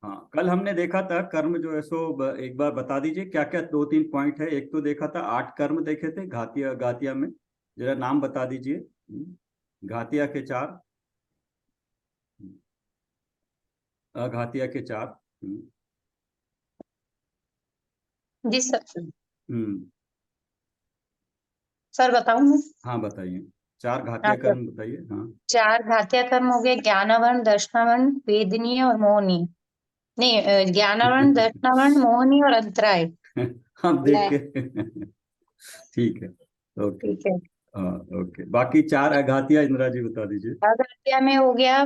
हाँ, कल हमने देखा था कर्म जो है सो एक बार बता दीजिए क्या क्या दो तीन पॉइंट है। एक तो देखा था 8 कर्म देखे थे घातिया घातिया में, जरा नाम बता दीजिए। घातिया के 4, अघातिया के 4। जी सर। हम्म। सर बताऊं मैं? हाँ बताइए, 4 हाँ घातिया सर। कर्म बताइए। हाँ। 4 घातिया कर्म हो गए, ज्ञानावरण, दर्शनावरण, वेदनीय और मोहनीय। नहीं, ज्ञानावरण, दर्शनावरण, मोहनीय और अंतराय। हम देख के ठीक है। ओके। ठीक है। हाँ। ओके, बाकी 4 अघातिया इंदिरा जी बता दीजिए। घातिया में हो गया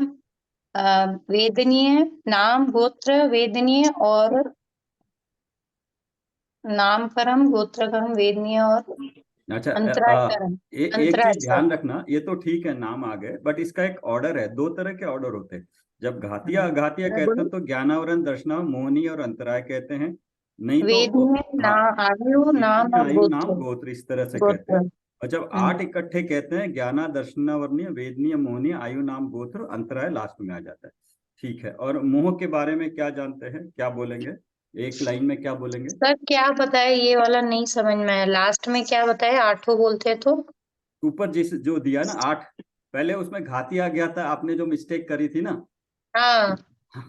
वेदनीय, नाम गोत्र वेदनीय और नाम कर्म, गोत्र कर्म वेदनीय और अच्छा, अंतराय कर्म। एक अंतराय चीज सर। ध्यान रखना, ये तो ठीक है नाम आ गए, बट इसका एक ऑर्डर है। दो तरह के ऑर्डर होते हैं। जब घातिया अघातिया मैं कहते बोलूं? हैं तो ज्ञानावरण, दर्शनावरण, मोहनी और अंतराय कहते हैं। नहीं तो वेदनीय, हाँ, आयु, नाम वेदनीय, और आयु, नाम, गोत्र। गोत्र, इस तरह से कहते गोत्र। हैं। और जब 8 इकट्ठे कहते हैं, ज्ञाना, दर्शनावर्णीय, वेदनीय, मोहनीय, आयु, नाम, गोत्र, अंतराय लास्ट में आ जाता है। ठीक है, और मोह के बारे में क्या जानते हैं, क्या बोलेंगे? एक लाइन में क्या बोलेंगे? सर क्या बताए, ये वाला नहीं समझ में आया, लास्ट में क्या बताए, 8 बोलते तो। ऊपर जिस जो दिया ना 8, पहले उसमें घाती आ गया था, आपने जो मिस्टेक करी थी ना। हाँ।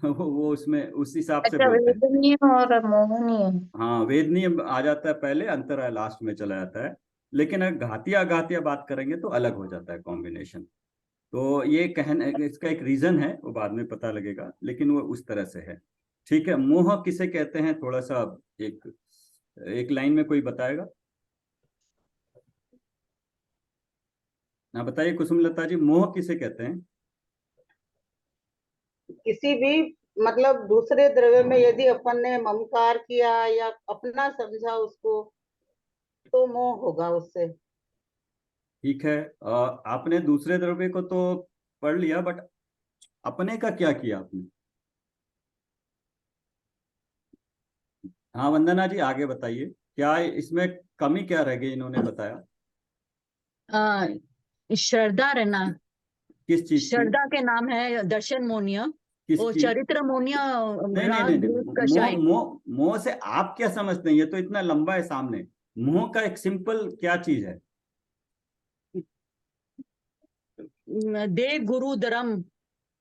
वो उसमें उस हिसाब से अच्छा, बोलते हैं। वेदनीय और मोहनीय। हाँ, वेदनीय आ जाता है पहले, अंतराय लास्ट में चला जाता है। लेकिन अगर घातिया घातिया बात करेंगे तो अलग हो जाता है कॉम्बिनेशन। तो ये कहने, इसका एक रीजन है, वो बाद में पता लगेगा, लेकिन वो उस तरह से है। ठीक है, मोह किसे कहते हैं, थोड़ा सा एक एक लाइन में कोई बताएगा? हाँ बताइए कुसुमलता जी, मोह किसे कहते हैं? किसी भी मतलब दूसरे द्रव्य में यदि अपन ने ममकार किया या अपना समझा उसको, तो मोह होगा उससे। ठीक है, आपने दूसरे द्रव्य को तो पढ़ लिया, बट अपने का क्या किया आपने? हाँ वंदना जी, आगे बताइए, क्या इसमें कमी क्या रह गई, इन्होंने बताया? आ, श्रद्धा रहना। किस चीज की? श्रद्धा के नाम है दर्शन मोनिया और किसकी? चरित्र मोनिया। नहीं नहीं नहीं राग द्वेष नहीं, मोह कषाय। मोह मोह से आप क्या समझते हैं? ये तो इतना लंबा है सामने। मोह का एक सिंपल क्या चीज है? देव गुरु धर्म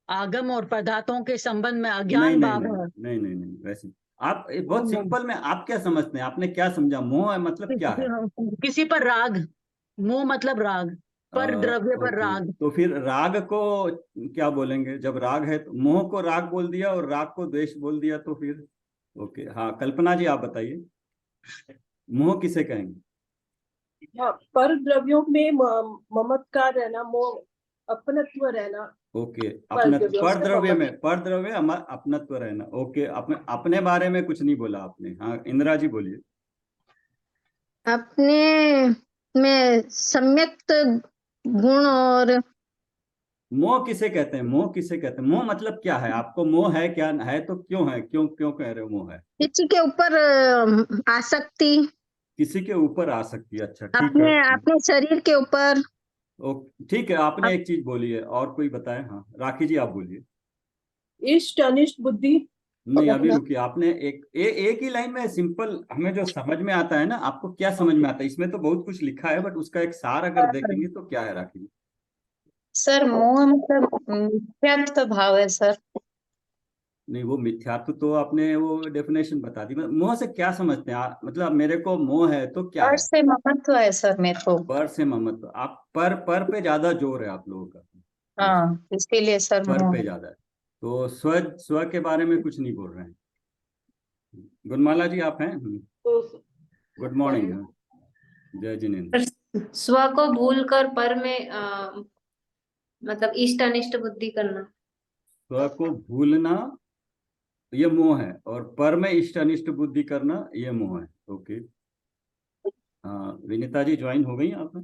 आगम और पदार्थों के संबंध में नहीं अज्ञान नहीं भाव नहीं है। नहीं नहीं नहीं, वैसे आप बहुत और सिंपल में आप क्या समझते हैं, आपने क्या समझा मोह है मतलब क्या है? किसी पर राग। मोह मतलब राग। पर द्रव्य पर ओके, राग। तो फिर राग को क्या बोलेंगे? जब राग है तो मोह को राग बोल दिया और राग को द्वेष बोल दिया, तो फिर ओके। हाँ कल्पना जी, आप बताइए, मोह किसे कहेंगे? हाँ, पर द्रव्यों में ममत्कार रहना, मोह, अपनत्व रहना। ओके, पर अपना द्रव्यों पर से द्रव्य ममत्व। में, पर द्रव्य अपनत्व रहना। ओके, अपने अपने बारे में कुछ नहीं बोला आपने। हाँ इंदिरा जी बोलिए। अपने में सम्यक गुण और मोह किसे कहते हैं? मोह किसे कहते हैं? मोह मतलब क्या है? आपको मोह है क्या है? तो क्यों है, क्यों क्यों कह रहे हो मोह है? किसी के ऊपर आसक्ति, किसी के ऊपर आ सकती है, अच्छा ठीक है। अपने अपने शरीर के ऊपर। ओके ठीक है, आपने एक चीज बोली है, और कोई बताए? हाँ राखी जी आप बोलिए। इष्ट अनिष्ट बुद्धि नहीं अभी रखना। रुकिए, आपने एक ही लाइन में सिंपल हमें जो समझ में आता है ना, आपको क्या समझ में आता है? इसमें तो बहुत कुछ लिखा है, बट उसका एक सार अगर देखेंगे तो क्या है राखी जी? सर मोह मतलब मिथ्यात्व भाव है सर। नहीं, वो मिथ्यात्व तो आपने वो डेफिनेशन बता दी। मोह से क्या समझते हैं आप? मतलब मेरे को मोह है तो क्या पर है? से महत्व है सर मेरे को। पर से ममत्व, आप पर पे ज्यादा जोर है आप लोगों का। Yes, हाँ, इसीलिए सर पर मोह पे है। ज्यादा है। तो स्व स्व के बारे में कुछ नहीं बोल रहे हैं। गुणमाला जी आप हैं? तो गुड मॉर्निंग। जय जिनेन्द्र। पर स्व को भूल कर पर में मतलब इष्ट अनिष्ट बुद्धि करना। स्व को भूलना ये मोह है, और पर में इष्ट अनिष्ट बुद्धि करना ये मोह है। ओके। हाँ विनीता जी ज्वाइन हो गई आप?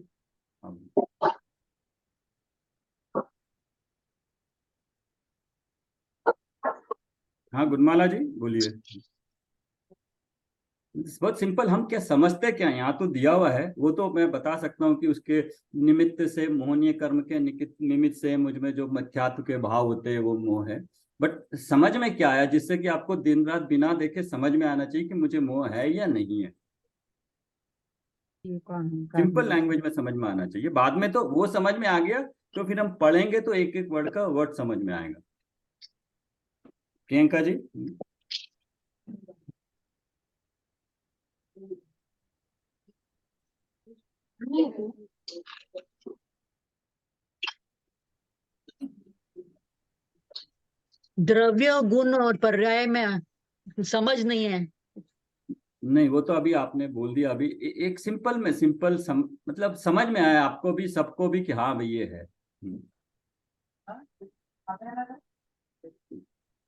हाँ। हाँ गुणमाला जी बोलिए। बहुत सिंपल, हम क्या समझते क्या हैं? यहाँ तो दिया हुआ है, वो तो मैं बता सकता हूँ कि उसके निमित्त से, मोहनीय कर्म के निमित्त से मुझ में जो मिथ्यात्व के भाव होते हैं वो मोह है। बट समझ में क्या आया जिससे कि आपको दिन रात बिना देखे समझ में आना चाहिए कि मुझे मोह है या नहीं है। सिंपल लैंग्वेज में समझ में आना चाहिए। बाद में तो वो समझ में आ गया तो फिर हम पढ़ेंगे तो एक एक वर्ड का वर्ड समझ में आएगा। प्रियंका जी। द्रव्य गुण और पर्याय में समझ नहीं है। नहीं, वो तो अभी आपने बोल दिया। अभी एक सिंपल में मतलब समझ में आया आपको भी, सबको भी कि हाँ भाई ये है।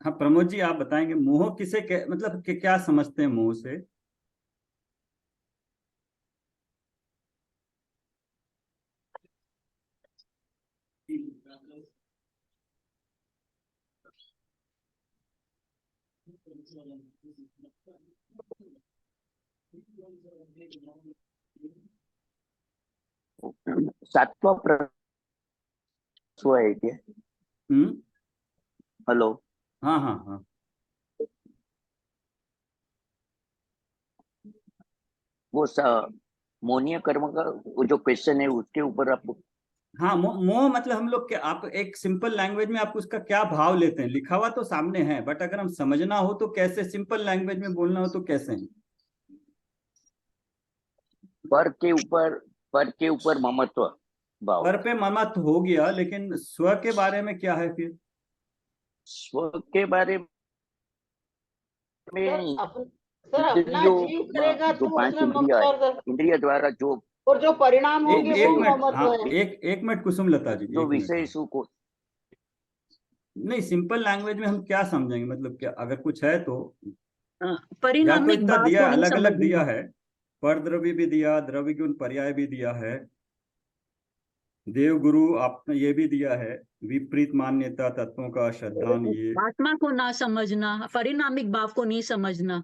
हाँ प्रमोद जी, आप बताएंगे मोह किसे मतलब क्या समझते हैं मोह से? सातवां प्रश्न है क्या? हेलो। हाँ हाँ हाँ। वो मौनीय कर्म का वो जो क्वेश्चन है उसके ऊपर आप। हाँ, मोह मतलब हम लोग आप एक सिंपल लैंग्वेज में आप उसका क्या भाव लेते हैं? लिखा हुआ तो सामने है, बट अगर हम समझना हो तो कैसे, सिंपल लैंग्वेज में बोलना हो तो कैसे? पर के ऊपर ममत्व भाव। पर पे ममत्व हो गया, लेकिन स्व के बारे में क्या है फिर? स्व के बारे में सर अपना जीव करेगा जो तो 5 उसमें इंद्रिया ममत्व है, इंद्रिय द्वारा जो और जो परिणाम होंगे एक वो मिनट, ममत्व हाँ है। एक मिनट कुसुमलता जी, जो एक मिनट। विषय को नहीं, सिंपल लैंग्वेज में हम क्या समझेंगे? मतलब क्या अगर कुछ है तो या तो परिणामिक इतना भाव दिया, को नहीं अलग अलग दिया समझना। है, पर द्रव्य भी दिया, द्रव्य गुण पर्याय भी दिया है, देव गुरु आपने ये भी दिया है, विपरीत मान्यता तत्वों का श्रद्धान, ये आत्मा को ना समझना, परिणामिक भाव को नहीं समझना।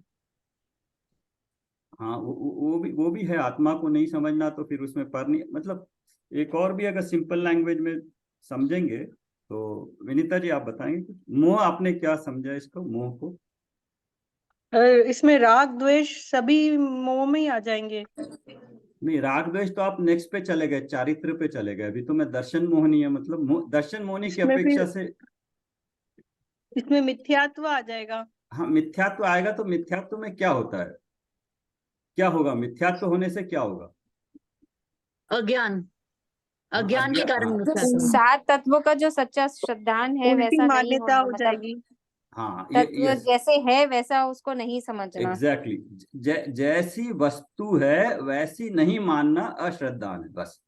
हाँ वो भी है। आत्मा को नहीं समझना तो फिर उसमें पर नहीं, मतलब एक और भी अगर सिंपल लैंग्वेज में समझेंगे तो विनीता जी आप बताएंगे कुछ? मोह आपने क्या समझा इसको, मोह को? इसमें राग द्वेष सभी मोह में ही आ जाएंगे। नहीं, राग द्वेष तो आप नेक्स्ट पे चले गए, चारित्र पे चले गए। अभी तो मैं दर्शन मोहनी है, मतलब दर्शन मोहनी की इसमें अपेक्षा फिर से इसमें मिथ्यात्व आ जाएगा। हाँ मिथ्यात्व आएगा। तो मिथ्यात्व में क्या होता है, क्या होगा? मिथ्यात्व होने से क्या होगा? अज्ञान, हाँ, अज्ञान के कारण हाँ, मिथ्या समझ। सात तत्व का जो सच्चा श्रद्धान है उल्टी वैसा नहीं मान्यता होना, हो मतलब जाएगी। हाँ तत्व यस जैसे है वैसा उसको नहीं समझना। एग्जैक्टली। जैसी वस्तु है वैसी नहीं मानना अश्रद्धान है, बस।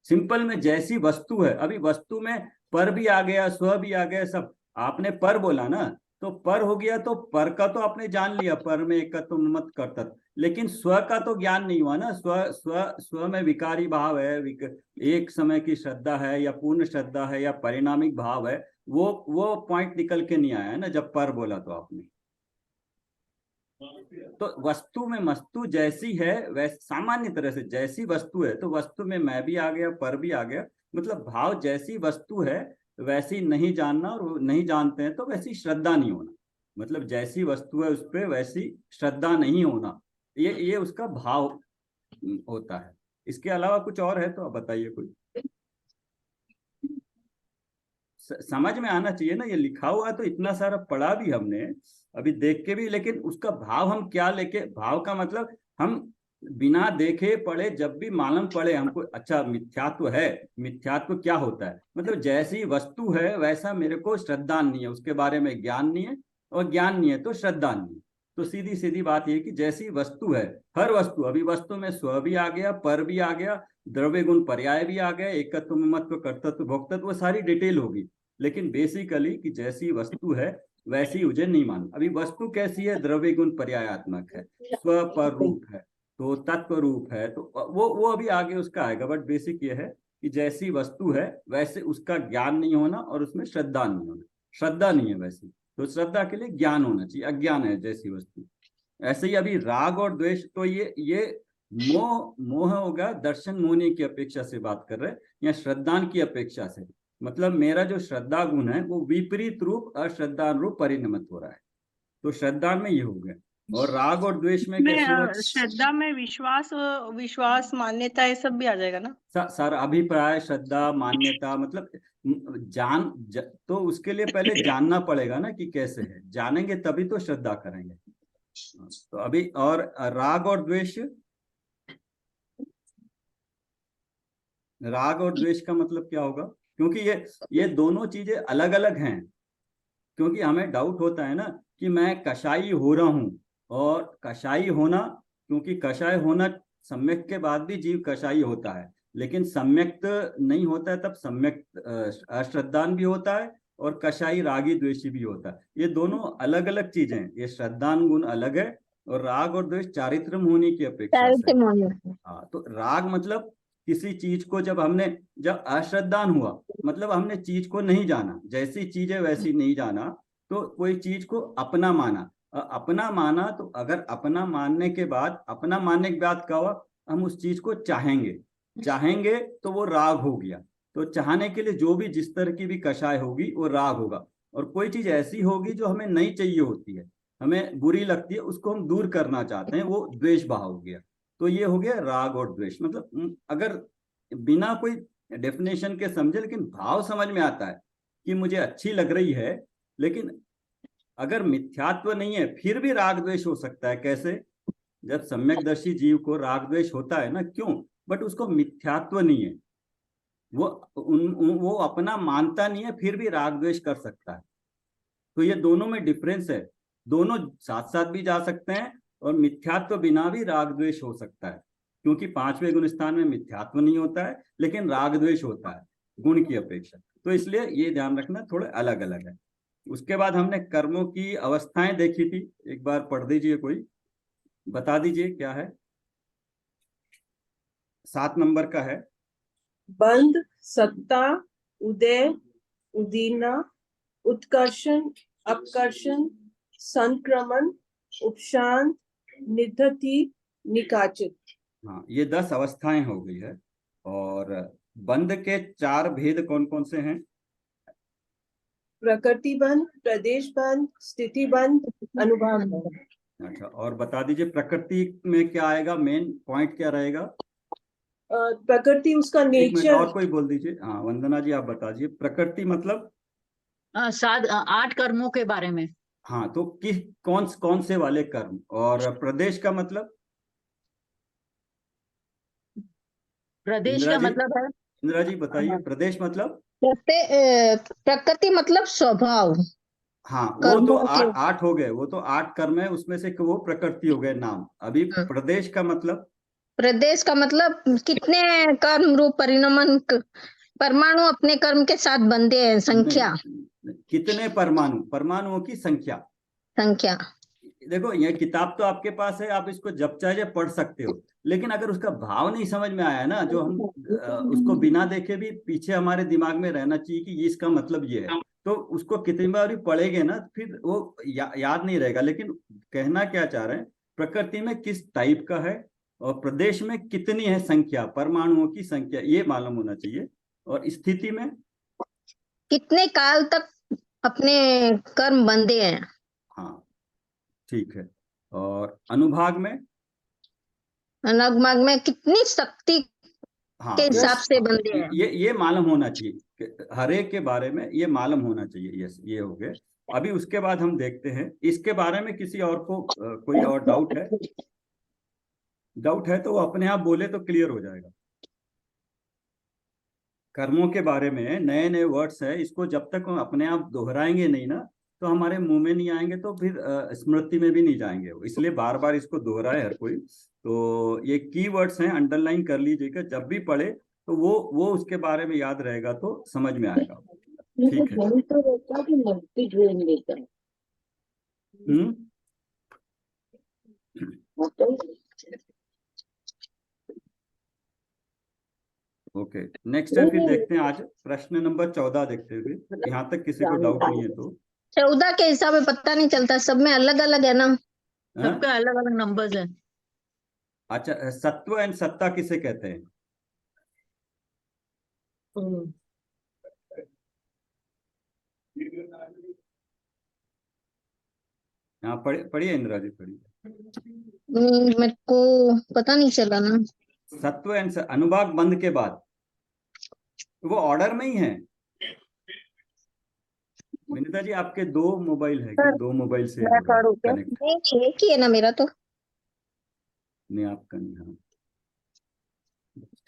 सिंपल में जैसी वस्तु है। अभी वस्तु में पर भी आ गया, स्व भी आ गया, सब। आपने पर बोला ना, तो पर हो गया, तो पर का तो आपने जान लिया, पर में एकत्व मत कर्तव्य, लेकिन स्व का तो ज्ञान नहीं हुआ ना। स्व स्व स्व में विकारी भाव है, एक समय की श्रद्धा है या पूर्ण श्रद्धा है या परिणामिक भाव है, वो पॉइंट निकल के नहीं आया ना जब पर बोला तो आपने। तो वस्तु में मस्तु जैसी है वैसे, सामान्य तरह से जैसी वस्तु है, तो वस्तु में मैं भी आ गया, पर भी आ गया, मतलब भाव जैसी वस्तु है वैसी नहीं जानना, और वो नहीं जानते हैं तो वैसी श्रद्धा नहीं होना। मतलब जैसी वस्तु है उस पर वैसी श्रद्धा नहीं होना, ये उसका भाव होता है। इसके अलावा कुछ और है तो आप बताइए कोई। समझ में आना चाहिए ना, ये लिखा हुआ है तो इतना सारा पढ़ा भी हमने, अभी देख के भी, लेकिन उसका भाव हम क्या लेके, भाव का मतलब हम बिना देखे पढ़े, जब भी मालूम पड़े हमको, अच्छा मिथ्यात्व है, मिथ्यात्व क्या होता है, मतलब जैसी वस्तु है वैसा मेरे को श्रद्धा नहीं है, उसके बारे में ज्ञान नहीं है, और ज्ञान नहीं है तो श्रद्धा नहीं है। तो सीधी सीधी बात यह कि जैसी वस्तु है, हर वस्तु, अभी वस्तु में स्व भी आ गया, पर भी आ गया, द्रव्य गुण पर्याय भी आ गया, एकत्व ममत्व कर्तृत्व भोक्तत्व, वो सारी डिटेल होगी, लेकिन बेसिकली कि जैसी वस्तु है वैसी मुझे नहीं मानना। अभी वस्तु कैसी है? द्रव्य गुण पर्यायात्मक है, स्व पर रूप है, तो तत्व रूप है, तो वो अभी आगे उसका आएगा, बट बेसिक ये है कि जैसी वस्तु है वैसे उसका ज्ञान नहीं होना और उसमें श्रद्धा नहीं होना। श्रद्धा नहीं है वैसी, तो श्रद्धा के लिए ज्ञान होना चाहिए, अज्ञान है जैसी वस्तु। ऐसे ही अभी राग और द्वेष, तो ये मोह होगा, दर्शन मोहनी की अपेक्षा से बात कर रहे हैं या श्रद्धान की अपेक्षा से। मतलब मेरा जो श्रद्धा गुण है वो विपरीत रूप अश्रद्धान रूप परिणमित हो रहा है, तो श्रद्धा में ये हो गया। और राग और द्वेष में क्या सूरज श्रद्धा में विश्वास मान्यता ये सब भी आ जाएगा ना? सर अभिप्राय श्रद्धा मान्यता मतलब तो उसके लिए पहले जानना पड़ेगा ना कि कैसे है, जानेंगे तभी तो श्रद्धा करेंगे। तो अभी और राग और द्वेष, राग और द्वेष का मतलब क्या होगा, क्योंकि ये दोनों चीजें अलग अलग हैं। क्योंकि हमें डाउट होता है ना कि मैं कषाई हो रहा हूं, और कषाई होना, क्योंकि कषाय होना सम्यक के बाद भी जीव कषाई होता है, लेकिन सम्यक नहीं होता है तब सम्यक अश्रद्धान भी होता है और कषाई रागी द्वेषी भी होता है। ये दोनों अलग अलग चीजें हैं। ये श्रद्धान गुण अलग है और राग और द्वेष चारित्र होने की अपेक्षा से। हाँ, तो राग मतलब किसी चीज को जब अश्रद्धान हुआ मतलब हमने चीज को नहीं जाना, जैसी चीज है वैसी नहीं जाना, तो कोई चीज को अपना माना। अपना माना तो अगर अपना मानने के बाद क्या हुआ, हम उस चीज को चाहेंगे तो वो राग हो गया। तो चाहने के लिए जो भी जिस तरह की भी कषाय होगी वो राग होगा। और कोई चीज ऐसी होगी जो हमें नहीं चाहिए होती है, हमें बुरी लगती है, उसको हम दूर करना चाहते हैं, वो द्वेष भाव हो गया। तो ये हो गया राग और द्वेष। मतलब अगर बिना कोई डेफिनेशन के समझे लेकिन भाव समझ में आता है कि मुझे अच्छी लग रही है, लेकिन अगर मिथ्यात्व नहीं है फिर भी राग द्वेष हो सकता है। कैसे? जब सम्यकदर्शी जीव को राग द्वेष होता है ना, क्यों? बट उसको मिथ्यात्व नहीं है, वो अपना मानता नहीं है, फिर भी राग द्वेष कर सकता है। तो ये दोनों में डिफरेंस है। दोनों साथ साथ भी जा सकते हैं और मिथ्यात्व बिना भी राग द्वेष हो सकता है, क्योंकि पांचवें गुण स्थान में मिथ्यात्व नहीं होता है लेकिन राग द्वेष होता है गुण की अपेक्षा। तो इसलिए ये ध्यान रखना थोड़े अलग अलग है। उसके बाद हमने कर्मों की अवस्थाएं देखी थी, एक बार पढ़ दीजिए, कोई बता दीजिए क्या है। 7 नंबर का है। बंध, सत्ता, उदय, उदीना, उत्कर्षण, अपकर्षण, संक्रमण, उपशांत, निधति, निकाचित। हाँ, ये 10 अवस्थाएं हो गई है। और बंध के 4 भेद कौन कौन से हैं? प्रकृति बंध, प्रदेश बंध, स्थिति बंध, अनुभव बंध। अच्छा, और बता दीजिए प्रकृति में क्या आएगा, मेन पॉइंट क्या रहेगा? प्रकृति उसका एक मिनट नेचर। और कोई बोल दीजिए। हाँ, वंदना जी आप बता दीजिए प्रकृति मतलब 8 कर्मों के बारे में। हाँ, तो कौन से वाले कर्म? और प्रदेश का मतलब? प्रदेश का मतलब है, इंदिरा जी बताइए, प्रदेश मतलब? प्रकृति मतलब स्वभाव। हाँ, वो तो 8 हो गए, वो तो 8 कर्म है, उसमें से वो प्रकृति हो गए नाम। अभी प्रदेश का मतलब? प्रदेश का मतलब कितने कर्म रूप परिणमन परमाणु अपने कर्म के साथ बंधे हैं, संख्या। कितने परमाणुओं की संख्या। देखो, ये किताब तो आपके पास है, आप इसको जब चाहे पढ़ सकते हो, लेकिन अगर उसका भाव नहीं समझ में आया ना, जो हम उसको बिना देखे भी पीछे हमारे दिमाग में रहना चाहिए कि इसका मतलब ये है, तो उसको कितनी बार भी पढ़ेंगे ना फिर वो याद नहीं रहेगा। लेकिन कहना क्या चाह रहे हैं, प्रकृति में किस टाइप का है और प्रदेश में कितनी है संख्या, परमाणुओं की संख्या, ये मालूम होना चाहिए। और स्थिति में कितने काल तक अपने कर्म बंधे हैं। हाँ, ठीक है। और अनुभाग में? अनुभाग में कितनी शक्ति हाँ, के हिसाब से बंधे हैं। ये मालूम होना चाहिए, हर एक के बारे में ये मालूम होना चाहिए। यस, ये हो गए। अभी उसके बाद हम देखते हैं इसके बारे में किसी और को कोई और डाउट है तो वो अपने आप बोले तो क्लियर हो जाएगा। कर्मों के बारे में नए नए वर्ड्स है, इसको जब तक हम अपने आप दोहराएंगे नहीं ना तो हमारे मुंह में नहीं आएंगे, तो फिर स्मृति में भी नहीं जाएंगे। इसलिए बार बार इसको दोहराए हर कोई। तो ये की वर्ड्स हैं, अंडरलाइन कर लीजिएगा, जब भी पढ़े तो वो उसके बारे में याद रहेगा तो समझ में आएगा। ठीक है। ओके, नेक्स्ट है। फिर देखते हैं आज प्रश्न नंबर 14 देखते हैं। फिर यहाँ तक किसी को डाउट नहीं है तो 14 के हिसाब से पता नहीं चलता, सब में अलग अलग है ना, सबका अलग अलग नंबर्स है। अच्छा, सत्व एंड सत्ता किसे कहते हैं? हाँ पढ़िए इंदिरा जी, पढ़िए। मेरे को पता नहीं चला ना। सत्व एंड अनुभाग बंद के बाद वो ऑर्डर में ही है। विनीता जी, आपके 2 मोबाइल है क्या? सर, 2 मोबाइल से मैं हो रहा है पढ़ूँ क्या? कनेक्ट? नहीं नहीं, एक ही है ना मेरा तो। नहीं, आपका नहीं। हाँ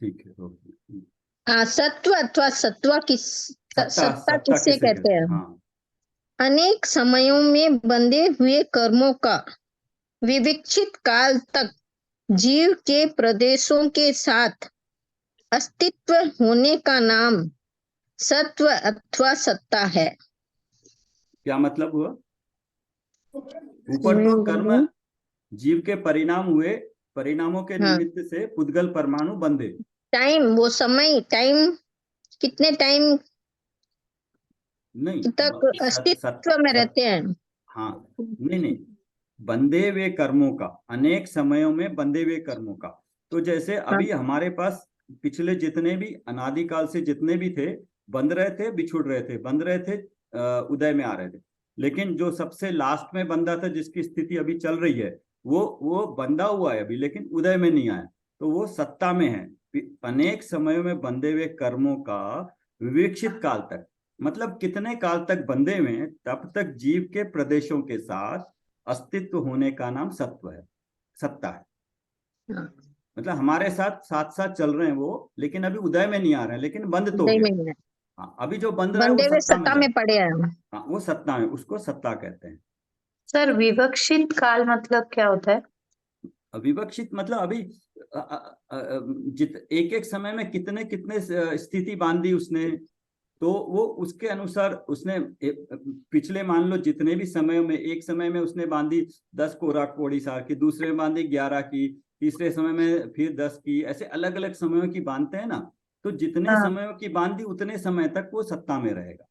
ठीक है, ओके। हाँ, सत्व अथवा सत्ता सत्ता सत्ता किसे किसे कहते हैं? हाँ। अनेक समयों में बंधे हुए कर्मों का विविक्षित काल तक जीव के प्रदेशों के साथ अस्तित्व होने का नाम सत्व अथवा सत्ता है। क्या मतलब हुआ? ऊपर तो कर्म जीव के परिणाम हुए, परिणामों के हाँ, निमित्त से पुद्गल परमाणु बंधे। टाइम, वो समय, टाइम कितने टाइम नहीं, तक अस्तित्व में रहते हैं। हाँ, नहीं, बंधे हुए कर्मों का, अनेक समयों में बंधे हुए कर्मों का। तो जैसे हाँ, अभी हमारे पास पिछले जितने भी अनादिकाल से जितने भी थे, बंध रहे थे, बिछुड़ रहे थे, बंध रहे थे, उदय में आ रहे थे। लेकिन जो सबसे लास्ट में बंधा था, जिसकी स्थिति अभी चल रही है, वो बंधा हुआ है अभी, लेकिन उदय में नहीं आया, तो वो सत्ता में है। अनेक समयों में बंधे हुए कर्मों का विवेक्षित काल तक, मतलब कितने काल तक बंधे हुए हैं, तब तक जीव के प्रदेशों के साथ अस्तित्व होने का नाम सत्व है, सत्ता है। हाँ, मतलब हमारे साथ साथ साथ चल रहे हैं वो, लेकिन अभी उदय में नहीं आ रहे हैं, लेकिन बंद तो उदय गए। में नहीं है। हाँ, अभी जो बंद रहा है वो बंधे हुए सत्ता में सत्ता जा, में पड़े हैं। हाँ वो सत्ता में, उसको सत्ता कहते हैं। सर, विवक्षित काल मतलब क्या होता है? विवक्षित मतलब अभी एक एक समय में कितने कितने स्थिति बांधी उसने, तो वो उसके अनुसार उसने पिछले मान लो जितने भी समयों में, एक समय में उसने बांधी 10 कोरा कोड़ी सार की, दूसरे में बांधी 11 की, तीसरे समय में फिर 10 की, ऐसे अलग अलग समयों की बांधते हैं ना। तो जितने हाँ। समयों की बांधी उतने समय तक वो सत्ता में रहेगा।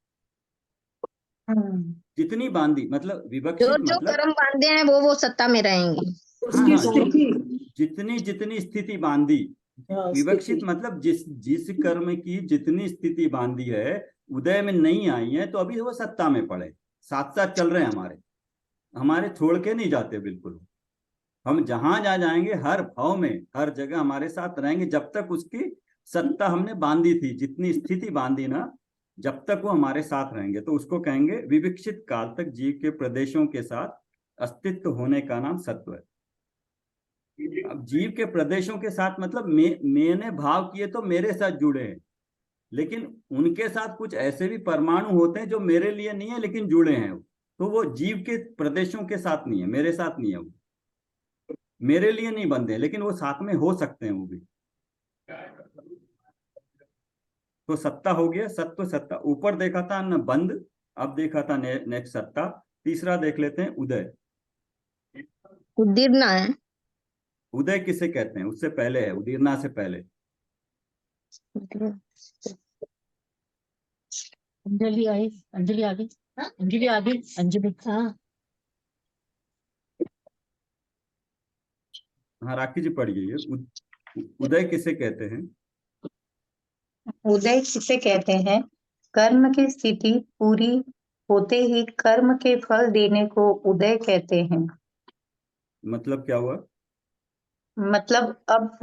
हम्म। जितनी बांधी मतलब जो विवक्षित जो मतलब, कर्म बांधे हैं वो सत्ता में रहेंगे। हाँ उसकी हाँ, स्थिति। जितनी जितनी स्थिति बांधी। हाँ, विवक्षित स्थिति। मतलब जिस जिस कर्म की जितनी स्थिति बांधी है, उदय में नहीं आई है, तो अभी वो सत्ता में पड़े, साथ साथ चल रहे हैं हमारे, हमारे छोड़ के नहीं जाते बिल्कुल। हम जहां जहां जाएंगे, हर भाव में, हर जगह हमारे साथ रहेंगे, जब तक उसकी सत्ता हमने बांधी थी, जितनी स्थिति बांधी ना, जब तक वो हमारे साथ रहेंगे, तो उसको कहेंगे विविक्षित काल तक जीव के प्रदेशों के साथ अस्तित्व होने का नाम सत्व है। अब जीव के प्रदेशों के साथ मतलब मैंने भाव किए तो मेरे साथ जुड़े हैं, लेकिन उनके साथ कुछ ऐसे भी परमाणु होते हैं जो मेरे लिए नहीं है लेकिन जुड़े हैं, तो वो जीव के प्रदेशों के साथ नहीं है, मेरे साथ नहीं है, वो मेरे लिए नहीं बंधे, लेकिन वो साथ में हो सकते हैं वो भी। तो सत्ता हो गया, सत्व सत्ता। ऊपर देखा था न बंद, अब देखा था नेक्स्ट सत्ता। तीसरा देख लेते हैं उदय। उद्दीर्णा है। उदय किसे कहते हैं? उससे पहले है, उदीर्णा से पहले। अंजलि आई, अंजलि आ गई, अंजलि आ गई, अंजलि। हाँ, हाँ राखी जी पढ़िए ये उदय किसे कहते हैं? उदय किसे कहते हैं? कर्म की स्थिति पूरी होते ही कर्म के फल देने को उदय कहते हैं। मतलब क्या हुआ? मतलब अब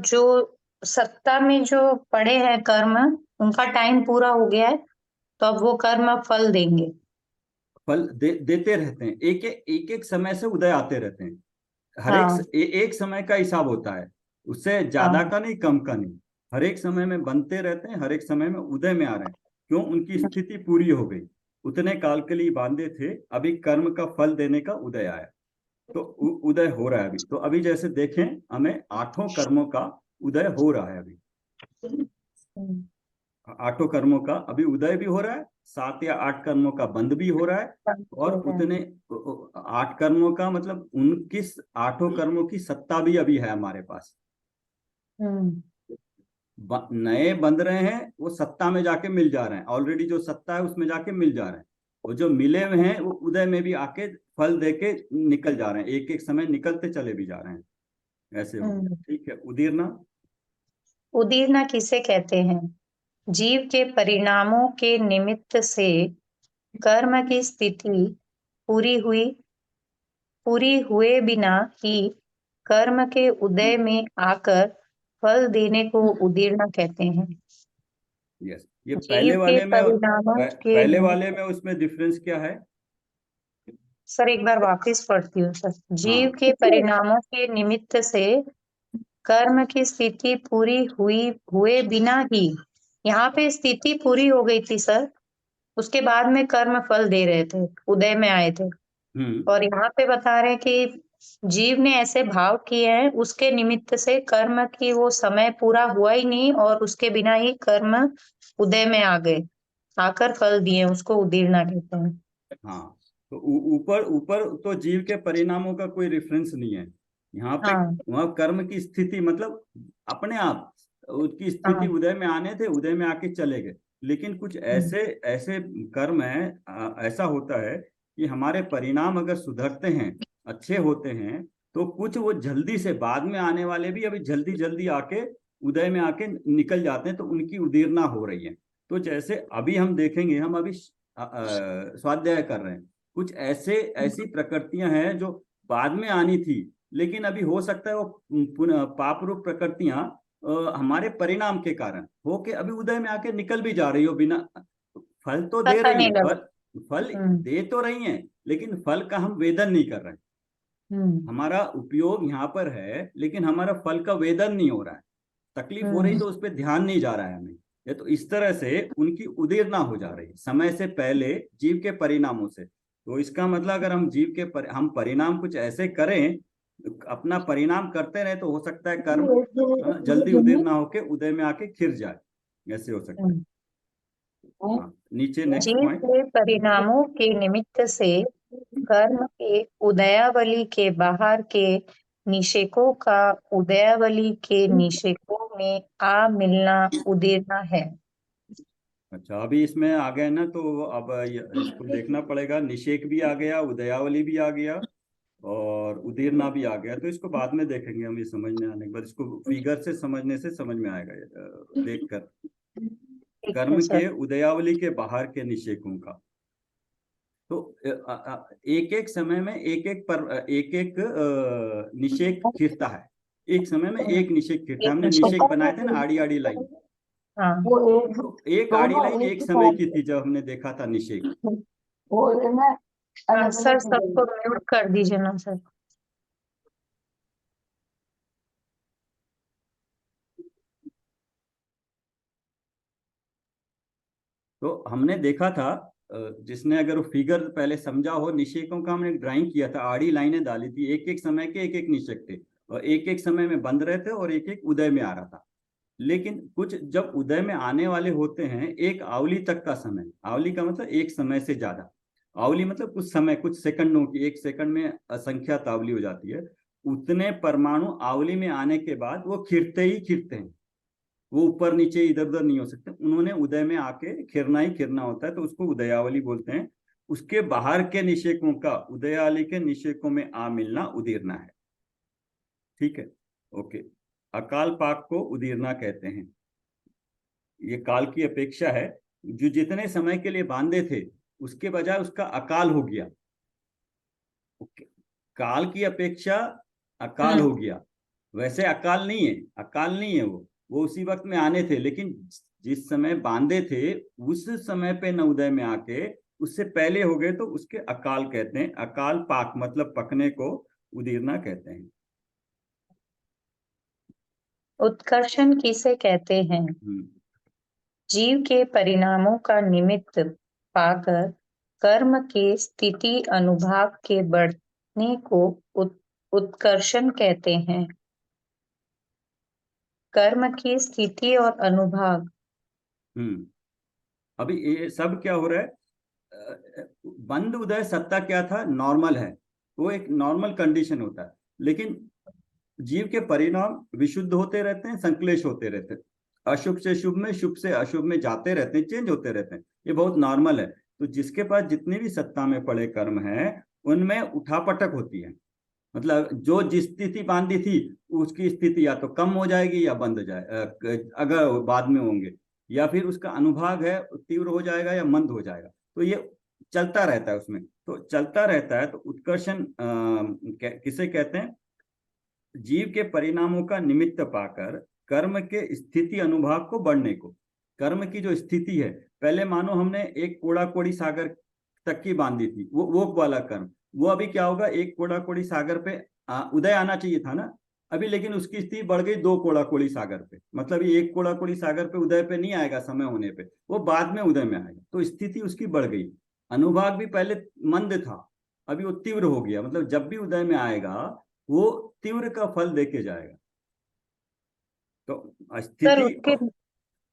जो सत्ता में जो पड़े हैं कर्म, उनका टाइम पूरा हो गया है, तो अब वो कर्म फल देंगे। फल देते रहते हैं, एक एक समय से उदय आते रहते हैं। हर हाँ। एक समय का हिसाब होता है, उससे ज्यादा हाँ। का नहीं, कम का नहीं। हर एक समय में बनते रहते हैं, हर एक समय में उदय में आ रहे हैं। क्यों? उनकी स्थिति पूरी हो गई, उतने काल के लिए बांधे थे, अभी कर्म का फल देने का उदय आया, तो उदय हो रहा है अभी। तो अभी जैसे देखें, हमें 8 कर्मों का उदय हो रहा है अभी। 8 कर्मों का अभी उदय भी हो रहा है, 7 या 8 कर्मों का बंद भी हो रहा है। और उतने 8 कर्मों का मतलब 8 कर्मों की सत्ता भी अभी है हमारे पास। नए बंध रहे हैं, वो सत्ता में जाके मिल जा रहे हैं, ऑलरेडी जो सत्ता है उसमें जाके मिल जा रहे हैं। और जो मिले हुए हैं वो उदय में भी आके फल देके निकल जा रहे हैं, एक एक समय निकलते चले भी जा रहे हैं, ऐसे हो गया। ठीक है, उदीर्णा। उदीर्णा किसे कहते हैं? जीव के परिणामों के निमित्त से कर्म की स्थिति पूरी हुई पूरी हुए बिना ही कर्म के उदय में आकर फल देने को उदीर्णा कहते हैं। यस, ये जीव पहले के वाले में परिणामों के पहले वाले में उसमें डिफरेंस क्या है? सर एक बार वापस पढ़ती हूँ सर। जीव हाँ। के परिणामों के निमित्त से कर्म की स्थिति पूरी हुए बिना ही, यहाँ पे स्थिति पूरी हो गई थी सर, उसके बाद में कर्म फल दे रहे थे, उदय में आए थे। और यहाँ पे बता रहे हैं कि जीव ने ऐसे भाव किए हैं, उसके निमित्त से कर्म की वो समय पूरा हुआ ही नहीं और उसके बिना ही कर्म उदय में आ गए, आकर फल दिए, उसको उदीर्णा कहते हैं। हाँ, तो ऊपर ऊपर तो जीव के परिणामों का कोई रेफरेंस नहीं है यहाँ पे। हाँ। वहाँ कर्म की स्थिति मतलब अपने आप उसकी स्थिति हाँ। उदय में आने थे, उदय में आके चले गए। लेकिन कुछ ऐसे ऐसे कर्म है, ऐसा होता है कि हमारे परिणाम अगर सुधरते हैं, अच्छे होते हैं, तो कुछ वो जल्दी से बाद में आने वाले भी अभी जल्दी जल्दी आके उदय में आके निकल जाते हैं, तो उनकी उदीर्णा हो रही है। तो जैसे अभी हम देखेंगे, हम अभी स्वाध्याय कर रहे हैं, कुछ ऐसी प्रकृतियां हैं जो बाद में आनी थी, लेकिन अभी हो सकता है वो पाप रूप प्रकृतियां हमारे परिणाम के कारण होके अभी उदय में आके निकल भी जा रही हो, बिना फल तो दे पता रही नहीं है, लगा। फल दे तो रही हैं, लेकिन फल का हम वेदन नहीं कर रहे। हमारा उपयोग यहाँ पर है, लेकिन हमारा फल का वेदन नहीं हो रहा है। तकलीफ हो रही तो उस पर ध्यान नहीं जा रहा है हमें। ये तो इस तरह से उनकी उदीर्णा हो जा रही है समय से पहले जीव के परिणामों से। तो इसका मतलब अगर हम जीव के हम परिणाम कुछ ऐसे करें, अपना परिणाम करते रहे, तो हो सकता है कर्म जल्दी उदीर्णा होके उदय में आके खिर जाए, ऐसे हो सकता है। हाँ, नीचे नेक्स्ट जीव पॉइंट। के परिणामों के निमित्त से कर्म के उदयावली के बाहर के निषेकों का उदयावली के निषेकों में आ मिलना उदीर्णा है। अच्छा, अभी इसमें आ गए ना, तो अब इसको देखना पड़ेगा। निषेक भी आ गया, उदयावली भी आ गया और उदीर्णा भी आ गया। तो इसको बाद में देखेंगे हम, ये समझ में आने के बाद। इसको फिगर से समझने से समझ में आएगा देखकर। कर्म के उदयावली के बाहर के निषेकों का, तो एक एक समय में एक एक निषेक खिरता है। एक समय में एक निषेक खिरता है। हमने निषेक बनाए थे ना, आड़ी आड़ी लाइन। तो एक आड़ी लाइन एक समय की थी जब हमने देखा था निषेक। सर सबको म्यूट कर दीजिए ना सर। तो हमने देखा था, जिसने अगर फिगर पहले समझा हो, निषेकों का हमने ड्राइंग किया था, आड़ी लाइनें डाली थी, एक एक समय के एक एक निषेक थे और एक एक समय में बंद रहे थे और एक एक उदय में आ रहा था। लेकिन कुछ जब उदय में आने वाले होते हैं, एक आवली तक का समय, आवली का मतलब एक समय से ज्यादा, आवली मतलब कुछ समय, कुछ सेकंडों की, एक सेकंड में असंख्यात आवली हो जाती है। उतने परमाणु आवली में आने के बाद वो खिरते ही खिरते हैं, वो ऊपर नीचे इधर उधर नहीं हो सकते। उन्होंने उदय में आके खिरना ही खिरना होता है, तो उसको उदयावली बोलते हैं। उसके बाहर के निषेकों का उदयावली के निषेकों में आ मिलना उदीर्णा है। ठीक है, ओके। अकाल पाक को उदीर्णा कहते हैं। ये काल की अपेक्षा है, जो जितने समय के लिए बांधे थे उसके बजाय उसका अकाल हो गया। ओके, काल की अपेक्षा अकाल हो गया। वैसे अकाल नहीं है, अकाल नहीं है, वो उसी वक्त में आने थे, लेकिन जिस समय बांधे थे उस समय पे न उदय में आके उससे पहले हो गए, तो उसके अकाल कहते हैं। अकाल पाक मतलब पकने को उदीर्णा कहते हैं। उत्कर्षण किसे कहते हैं? जीव के परिणामों का निमित्त पाकर कर्म के स्थिति अनुभाग के बढ़ने को उत्कर्षण कहते हैं। कर्म की स्थिति और अनुभाग। अभी ये सब क्या हो रहा है? बंद उदय सत्ता क्या था? नॉर्मल है, वो एक नॉर्मल कंडीशन होता है। लेकिन जीव के परिणाम विशुद्ध होते रहते हैं, संक्लेश होते रहते हैं, अशुभ से शुभ में, शुभ से अशुभ में जाते रहते हैं, चेंज होते रहते हैं। ये बहुत नॉर्मल है। तो जिसके पास जितनी भी सत्ता में पड़े कर्म है, उनमें उठापटक होती है। मतलब जो जिस स्थिति बांधी थी उसकी स्थिति या तो कम हो जाएगी या बंद हो जाए, अगर बाद में होंगे, या फिर उसका अनुभाग है तीव्र हो जाएगा या मंद हो जाएगा। तो ये चलता रहता है उसमें। तो चलता रहता है तो उत्कर्षण किसे कहते हैं? जीव के परिणामों का निमित्त पाकर कर्म के स्थिति अनुभाग को बढ़ने को। कर्म की जो स्थिति है, पहले मानो हमने एक कोड़ा कोड़ी सागर तक की बांधी थी, वो वाला कर्म, वो अभी क्या होगा, एक कोड़ा कोड़ी सागर पे उदय आना चाहिए था ना अभी, लेकिन उसकी स्थिति बढ़ गई 2 कोड़ा कोड़ी सागर पे। मतलब ये 1 कोड़ा कोड़ी सागर पे उदय पे नहीं आएगा समय होने पे, वो बाद में उदय में आएगा। तो स्थिति उसकी बढ़ गई। अनुभाग भी पहले मंद था, अभी वो तीव्र हो गया। मतलब जब भी उदय में आएगा वो तीव्र का फल देके जाएगा। तो सर स्थिति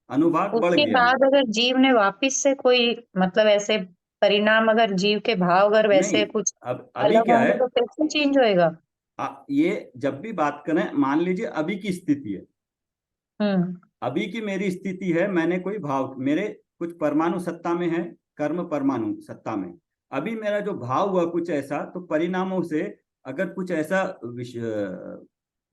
अनुभाग बढ़ उसके गया। बाद अगर जीव ने वापिस से कोई मतलब ऐसे परिणाम, अगर जीव के भाव अगर वैसे नहीं, कुछ अब अभी अलग क्या होंगे है, तो कैसे चेंज होएगा? ये जब भी बात करें, मान लीजिए अभी की स्थिति है, अभी की मेरी स्थिति है, मैंने कोई भाव, मेरे कुछ परमाणु सत्ता में है, कर्म परमाणु सत्ता में, अभी मेरा जो भाव हुआ कुछ ऐसा, तो परिणामों से अगर कुछ ऐसा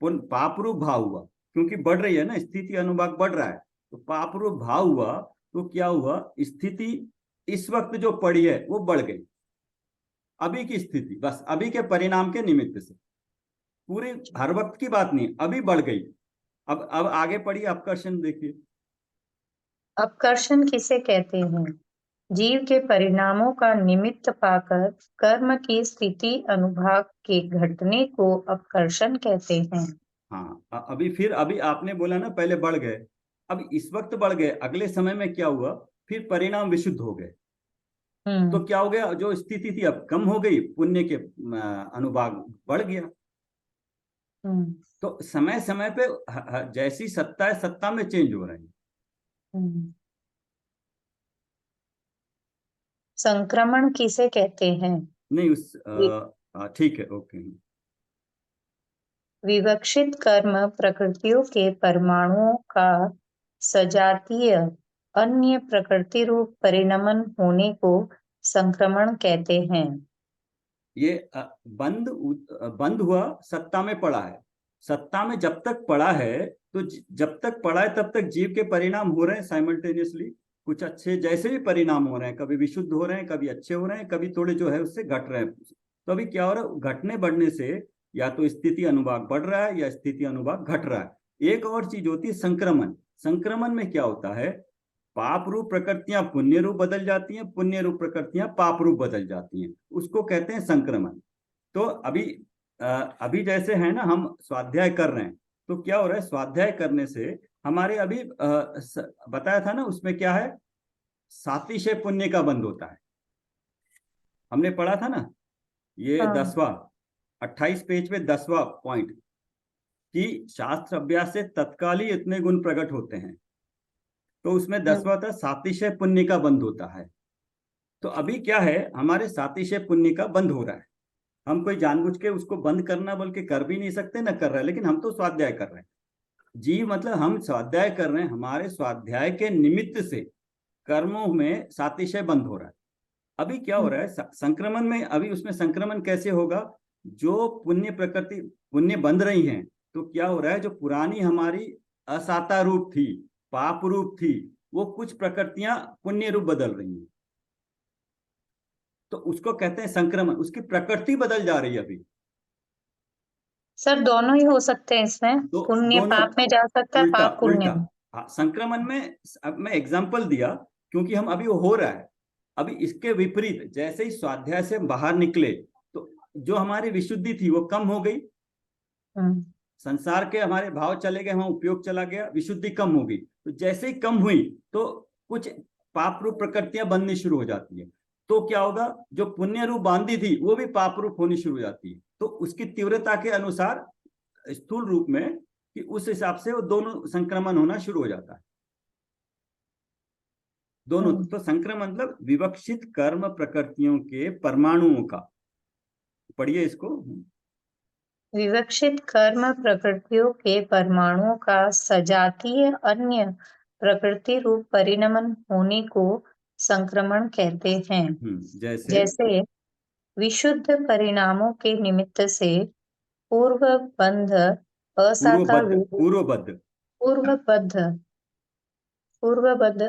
पाप रूप भाव हुआ, क्योंकि बढ़ रही है ना स्थिति, अनुभाग बढ़ रहा है, तो पाप रूप भाव हुआ, तो क्या हुआ, स्थिति इस वक्त जो पड़ी है वो बढ़ गई। अभी की स्थिति, बस अभी के परिणाम के निमित्त से, पूरे हर वक्त की बात नहीं, अभी बढ़ गई। अब आगे पढ़िए, अपकर्षण देखिए। अपकर्षण किसे कहते हैं? जीव के परिणामों का निमित्त पाकर कर्म की स्थिति अनुभाग के घटने को अपकर्षण कहते हैं। हाँ, अभी आपने बोला ना पहले बढ़ गए, अब इस वक्त बढ़ गए, अगले समय में क्या हुआ, फिर परिणाम विशुद्ध हो गए। तो क्या हो गया, जो स्थिति थी अब कम हो गई, पुण्य के अनुभाग बढ़ गया। तो समय समय पे जैसी सत्ता है, सत्ता में चेंज हो रहे हैं। संक्रमण किसे कहते हैं? नहीं, उस ठीक है, ओके। विवक्षित कर्म प्रकृतियों के परमाणुओं का सजातीय अन्य प्रकृति रूप परिणमन होने को संक्रमण कहते हैं। ये बंद हुआ, सत्ता में पड़ा है। सत्ता में जब तक पड़ा है, तो जब तक पड़ा है तब तक जीव के परिणाम हो रहे हैं साइमल्टेनियसली। कुछ अच्छे जैसे भी परिणाम हो रहे हैं, कभी विशुद्ध हो रहे हैं, कभी अच्छे हो रहे हैं, कभी थोड़े जो है उससे घट रहे हैं। तो अभी क्या हो रहा है, घटने बढ़ने से या तो स्थिति अनुभाग बढ़ रहा है या स्थिति अनुभाग घट रहा है। एक और चीज होती है संक्रमण। संक्रमण में क्या होता है, पाप रूप प्रकृतियां पुण्य रूप बदल जाती हैं, पुण्य रूप प्रकृतियां पाप रूप बदल जाती हैं, उसको कहते हैं संक्रमण। तो अभी जैसे है ना, हम स्वाध्याय कर रहे हैं, तो क्या हो रहा है, स्वाध्याय करने से हमारे अभी बताया था ना, उसमें क्या है, सातिशय पुण्य का बंध होता है। हमने पढ़ा था ना, ये 10वां 28 पेज पे 10वां पॉइंट, कि शास्त्र अभ्यास से तत्काल ही इतने गुण प्रकट होते हैं। तो उसमें 10वां था सातिशय पुण्य का बंध होता है। तो अभी क्या है, हमारे सातिशय पुण्य का बंध हो रहा है। हम कोई जानबूझ के उसको बंद करना बोल के कर भी नहीं सकते, ना कर रहे हैं, लेकिन हम तो स्वाध्याय कर रहे हैं। जी मतलब हम स्वाध्याय कर रहे हैं, हमारे स्वाध्याय के निमित्त से कर्मों में सातिशय बंद हो रहा है। अभी क्या हो रहा है संक्रमण में, अभी उसमें संक्रमण कैसे होगा, जो पुण्य प्रकृति पुण्य बंध रही हैं, तो क्या हो रहा है, जो पुरानी हमारी असाता रूप थी, पाप रूप थी, वो कुछ प्रकृतियां पुण्य रूप बदल रही हैं, तो उसको कहते हैं संक्रमण। उसकी प्रकृति बदल जा रही है अभी। सर दोनों ही हो सकते हैं इसमें, पुण्य पाप में जा सकता है, पाप पुण्य में। हाँ, संक्रमण में अब मैं एग्जाम्पल दिया क्योंकि हम अभी वो हो रहा है। अभी इसके विपरीत, जैसे ही स्वाध्याय से बाहर निकले तो जो हमारी विशुद्धि थी वो कम हो गई, संसार के हमारे भाव चले गए, वहां उपयोग चला गया, विशुद्धि कम हो गई। तो जैसे ही कम हुई तो कुछ पाप रूप प्रकृतियां बननी शुरू हो जाती है। तो क्या होगा, जो पुण्य रूप बांधी थी वो भी पाप रूप होनी शुरू हो जाती है। तो उसकी तीव्रता के अनुसार स्थूल रूप में, कि उस हिसाब से वो दोनों संक्रमण होना शुरू हो जाता है, दोनों। तो संक्रमण मतलब विवक्षित कर्म प्रकृतियों के परमाणुओं का, पढ़िए इसको। विवक्षित कर्म प्रकृतियों के परमाणुओं का सजातीय अन्य प्रकृति रूप परिणमन होने को संक्रमण कहते हैं। जैसे विशुद्ध परिणामों के निमित्त से पूर्वबद्ध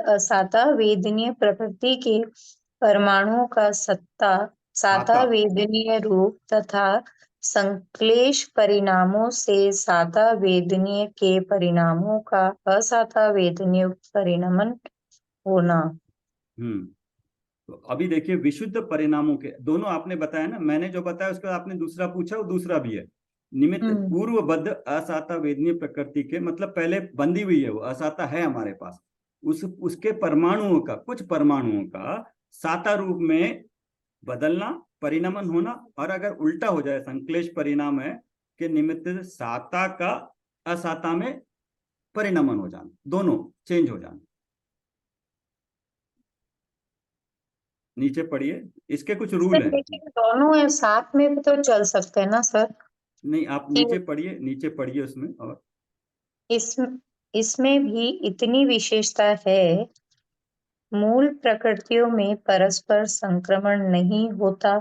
असाता वेदनीय प्रकृति के परमाणुओं का साता साता। वेदनीय रूप तथा संश्लेष परिणामों से साता वेदनीय के परिणामों का असाता वेदनीय परिणमन होना। तो अभी देखिए विशुद्ध परिणामों के दोनों आपने बताया ना, मैंने जो बताया उसके बाद आपने दूसरा पूछा, वो दूसरा भी है। निमित्त पूर्वबद्ध असाता वेदनीय प्रकृति के, मतलब पहले बंधी हुई है वो, असाता है हमारे पास, उसके परमाणुओं का, कुछ परमाणुओं का साता रूप में बदलना, परिणमन होना, और अगर उल्टा हो जाए संश्लेष परिणाम है कि निमित्त साता का असाता में परिणमन हो जाना, दोनों चेंज हो जाना। नीचे पढ़िए, इसके कुछ रूल हैं। लेकिन दोनों साथ में भी तो चल सकते हैं ना सर? नहीं, आप नीचे पढ़िए, नीचे पढ़िए उसमें। और इसमें भी इतनी विशेषता है, मूल प्रकृतियों में परस्पर संक्रमण नहीं होता।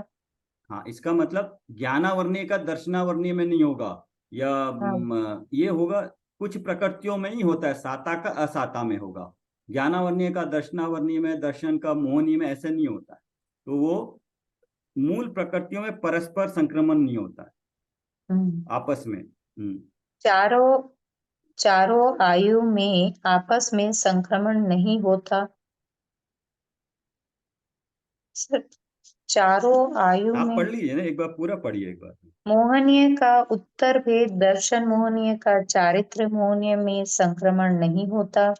हाँ, इसका मतलब ज्ञानावर्णीय का दर्शनावर्णीय में नहीं होगा, या ये होगा कुछ प्रकृतियों में ही होता है, साता का असाता में होगा। ज्ञानावर्णीय का दर्शनावर्णीय में, दर्शन का मोहनीय में ऐसे नहीं होता है। तो वो मूल प्रकृतियों में परस्पर संक्रमण नहीं होता है आपस में। चारों आयु में आपस में संक्रमण नहीं होता। चारों आयु आप में पढ़ लीजिए ना, एक बार पूरा पढ़िए एक बार। मोहनीय का उत्तर भेद दर्शन मोहनीय का चारित्र मोहनीय में संक्रमण नहीं होता।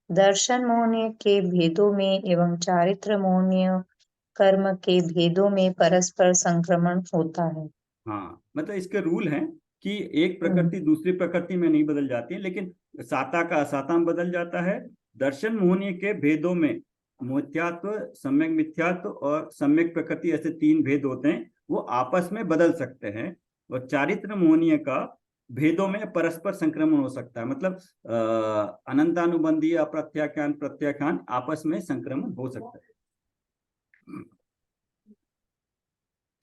दर्शन मोहनीय के भेदों में एवं चारित्र मोहनीय कर्म के भेदों में परस्पर संक्रमण होता है। हाँ, मतलब इसके रूल हैं कि एक प्रकृति दूसरी प्रकृति में नहीं बदल जाती है, लेकिन साता का असाता में बदल जाता है। दर्शन मोहनीय के भेदों में मोहत्यात्व, सम्यक मिथ्यात्व और सम्यक प्रकृति, ऐसे 3 भेद होते हैं, वो आपस में बदल सकते हैं। और चारित्र मोहनीय का भेदों में परस्पर संक्रमण हो सकता है, मतलब अनंतानुबंधी, अप्रत्याख्यान, प्रत्याख्यान, आपस में संक्रमण हो सकता है।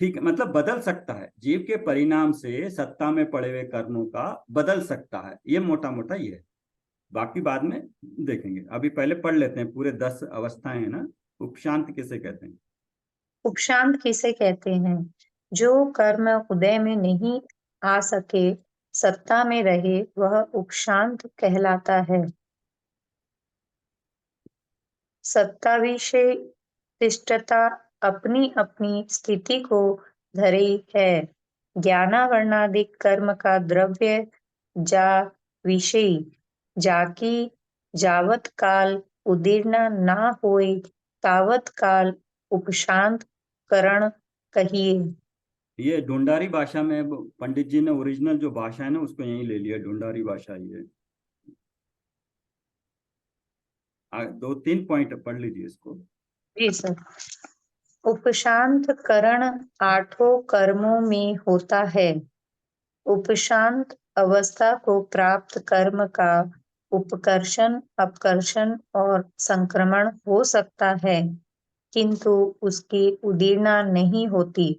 ठीक है, मतलब बदल सकता है, जीव के परिणाम से सत्ता में पड़े हुए कर्मों का बदल सकता है, ये मोटा मोटा ये है। बाकी बाद में देखेंगे, अभी पहले पढ़ लेते हैं पूरे 10 अवस्थाएं हैं ना। उपशांत किसे कहते हैं? उपशांत किसे कहते हैं? जो कर्म उदय में नहीं आ सके, सत्ता में रहे, वह उपशांत कहलाता है। सत्ता विषय तिष्ठता अपनी अपनी स्थिति को धरी है। ज्ञानावरणादिक कर्म का द्रव्य जा विषय जाकी जावत काल उदीर्ण ना होए, तावत काल उपशांत करण कहिए। ये ढूंढारी भाषा में पंडित जी ने ओरिजिनल जो भाषा है ना, उसको यही ले लिया, ढूंढारी भाषा ये। 2-3 पॉइंट पढ़ लीजिए इसको। जी सर। उपशांत करण 8 कर्मों में होता है। उपशांत अवस्था को प्राप्त कर्म का उपकर्षण, अपकर्षण और संक्रमण हो सकता है, किंतु उसकी उदीर्णा नहीं होती।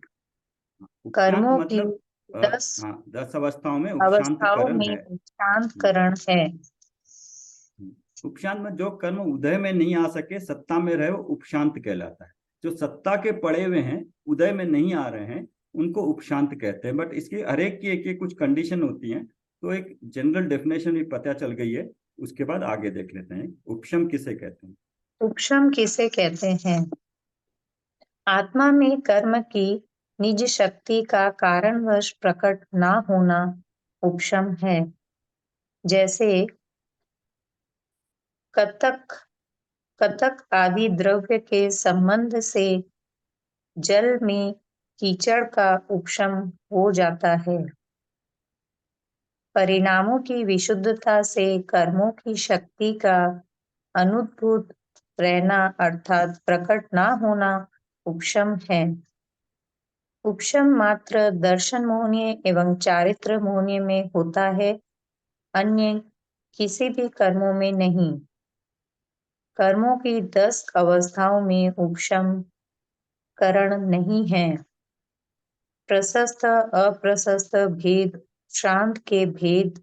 कर्मों की मतलब 10 अवस्थाओं में उपशांत अवस्थाओं करण में है। उपशांत करण है। उपशांत में जो कर्म उदय में नहीं आ सके, सत्ता में रहे, वो उपशांत कहलाता है। जो सत्ता के पड़े हुए हैं, उदय में नहीं आ रहे हैं, उनको उपशांत कहते हैं। बट इसकी हर एक की एक कुछ कंडीशन होती है, तो एक जनरल डेफिनेशन भी पता चल गई है, उसके बाद आगे देख लेते हैं उपशम किसे कहते हैं। उपशम किसे कहते हैं? आत्मा में कर्म की निज शक्ति का कारणवश प्रकट ना होना उपशम है। जैसे कतक आदि द्रव्य के संबंध से जल में कीचड़ का उपशम हो जाता है। परिणामों की विशुद्धता से कर्मों की शक्ति का अनुद्भूत रहना अर्थात प्रकट ना होना उपशम है। उपशम मात्र दर्शन मोहनीय एवं चारित्र मोहनीय में होता है, अन्य किसी भी कर्मों में नहीं। कर्मों की 10 अवस्थाओं में उपशम करण नहीं है। प्रशस्त अप्रशस्त भेद शांत के भेद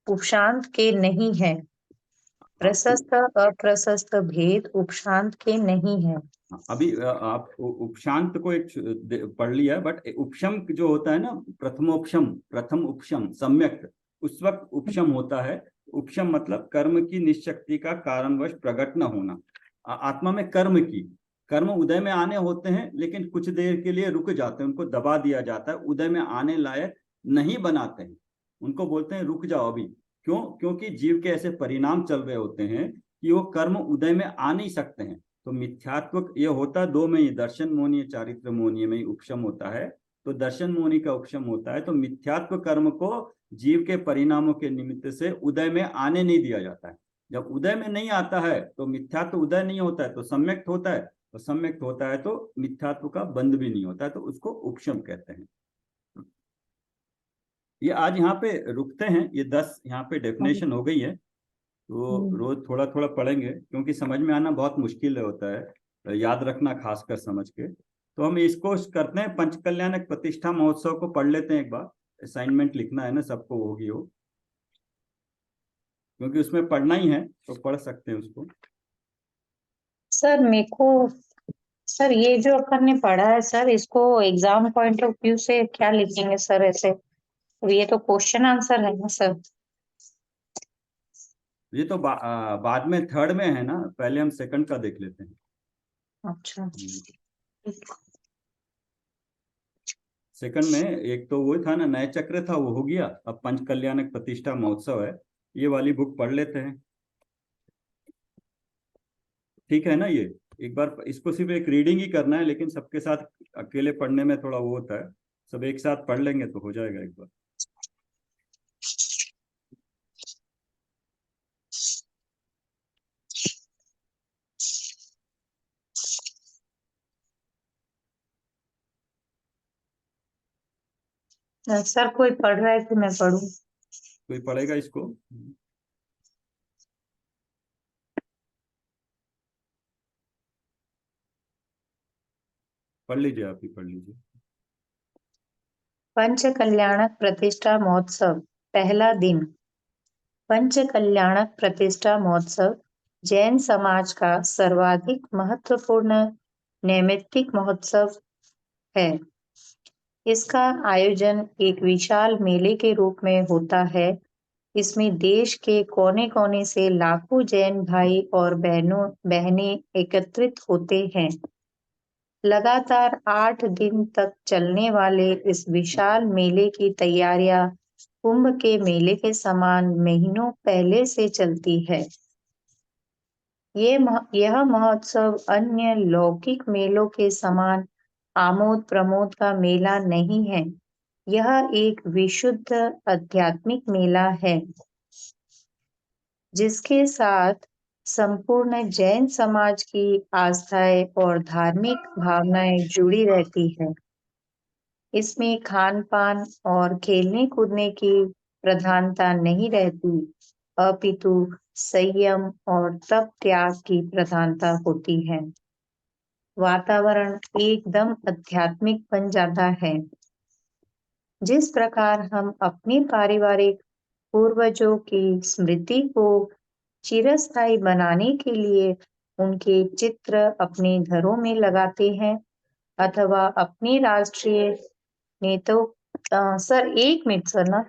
उपशांत के नहीं है। प्रशस्त अप्रशस्त भेद उपशांत के नहीं है। अभी आप उपशांत को एक पढ़ लिया, बट उपशम जो होता है ना, प्रथमोपशम, प्रथम उपशम, सम्यक, उस वक्त उपशम होता है। उपशम मतलब कर्म की निश्शक्ति का कारणवश प्रकट न होना। आत्मा में कर्म उदय में आने होते हैं, लेकिन कुछ देर के लिए रुक जाते हैं, उनको दबा दिया जाता है, उदय में आने लायक नहीं बनाते हैं, उनको बोलते हैं रुक जाओ अभी। क्यों? क्योंकि जीव के ऐसे परिणाम चल रहे होते हैं कि वो कर्म उदय में आ नहीं सकते हैं। तो मिथ्यात्व ये होता है दो में ही, दर्शन मोहनीय चारित्र मोहनीय में ही उपशम होता है। तो दर्शन मोहनी का उपशम होता है, तो मिथ्यात्व कर्म को जीव के परिणामों के निमित्त से उदय में आने नहीं दिया जाता है। जब उदय में नहीं आता है तो मिथ्यात्व उदय नहीं होता है, तो सम्यक होता है, तो सम्यक होता है तो मिथ्यात्व का बंध भी नहीं होता है, तो उसको उपशम कहते हैं। ये आज यहाँ पे रुकते हैं, ये 10 यहाँ पे डेफिनेशन हो गई है। तो रोज थोड़ा थोड़ा पढ़ेंगे, क्योंकि समझ में आना बहुत मुश्किल होता है, याद रखना खासकर समझ के। तो हम इसको करते हैं, पंचकल्याणक प्रतिष्ठा महोत्सव को पढ़ लेते हैं एक बार। असाइनमेंट लिखना है ना सबको, होगी वो, क्योंकि उसमें पढ़ना ही है, तो पढ़ सकते हैं उसको। सर मेरे को, सर ये जो अपन ने पढ़ा है सर, इसको एग्जाम पॉइंट ऑफ व्यू से क्या लिखेंगे सर ऐसे? ये तो क्वेश्चन आंसर है ना सर? ये तो बाद में थर्ड में है ना, पहले हम सेकंड का देख लेते हैं। अच्छा, सेकंड में एक तो वो था ना, नए चक्र था, वो हो गया। अब पंचकल्याणक प्रतिष्ठा महोत्सव है, ये वाली बुक पढ़ लेते हैं, ठीक है ना? ये एक बार इसको सिर्फ एक रीडिंग ही करना है, लेकिन सबके साथ अकेले पढ़ने में थोड़ा वो होता है, सब एक साथ पढ़ लेंगे तो हो जाएगा एक बार। सर कोई पढ़ रहा है कि मैं पढ़ूं? कोई पढ़ेगा इसको? पढ़ लीजिए, आप ही पढ़ लीजिए। पंच कल्याणक प्रतिष्ठा महोत्सव, पहला दिन। पंच कल्याणक प्रतिष्ठा महोत्सव जैन समाज का सर्वाधिक महत्वपूर्ण नैमित्तिक महोत्सव है। इसका आयोजन एक विशाल मेले के रूप में होता है। इसमें देश के कोने कोने से लाखों जैन भाई और बहनें एकत्रित होते हैं। लगातार 8 दिन तक चलने वाले इस विशाल मेले की तैयारियां कुंभ के मेले के समान महीनों पहले से चलती है। यह महोत्सव अन्य लौकिक मेलों के समान आमोद प्रमोद का मेला नहीं है। यह एक विशुद्ध आध्यात्मिक मेला है, जिसके साथ संपूर्ण जैन समाज की आस्थाएं और धार्मिक भावनाएं जुड़ी रहती है। इसमें खान पान और खेलने कूदने की प्रधानता नहीं रहती, अपितु संयम और तप त्याग की प्रधानता होती है। वातावरण एकदम आध्यात्मिक बन जाता है। जिस प्रकार हम अपने पारिवारिक पूर्वजों की स्मृति को चिरस्थायी बनाने के लिए उनके चित्र अपने घरों में लगाते हैं, अथवा अपने राष्ट्रीय नेताओं, सर एक मिनट सर ना,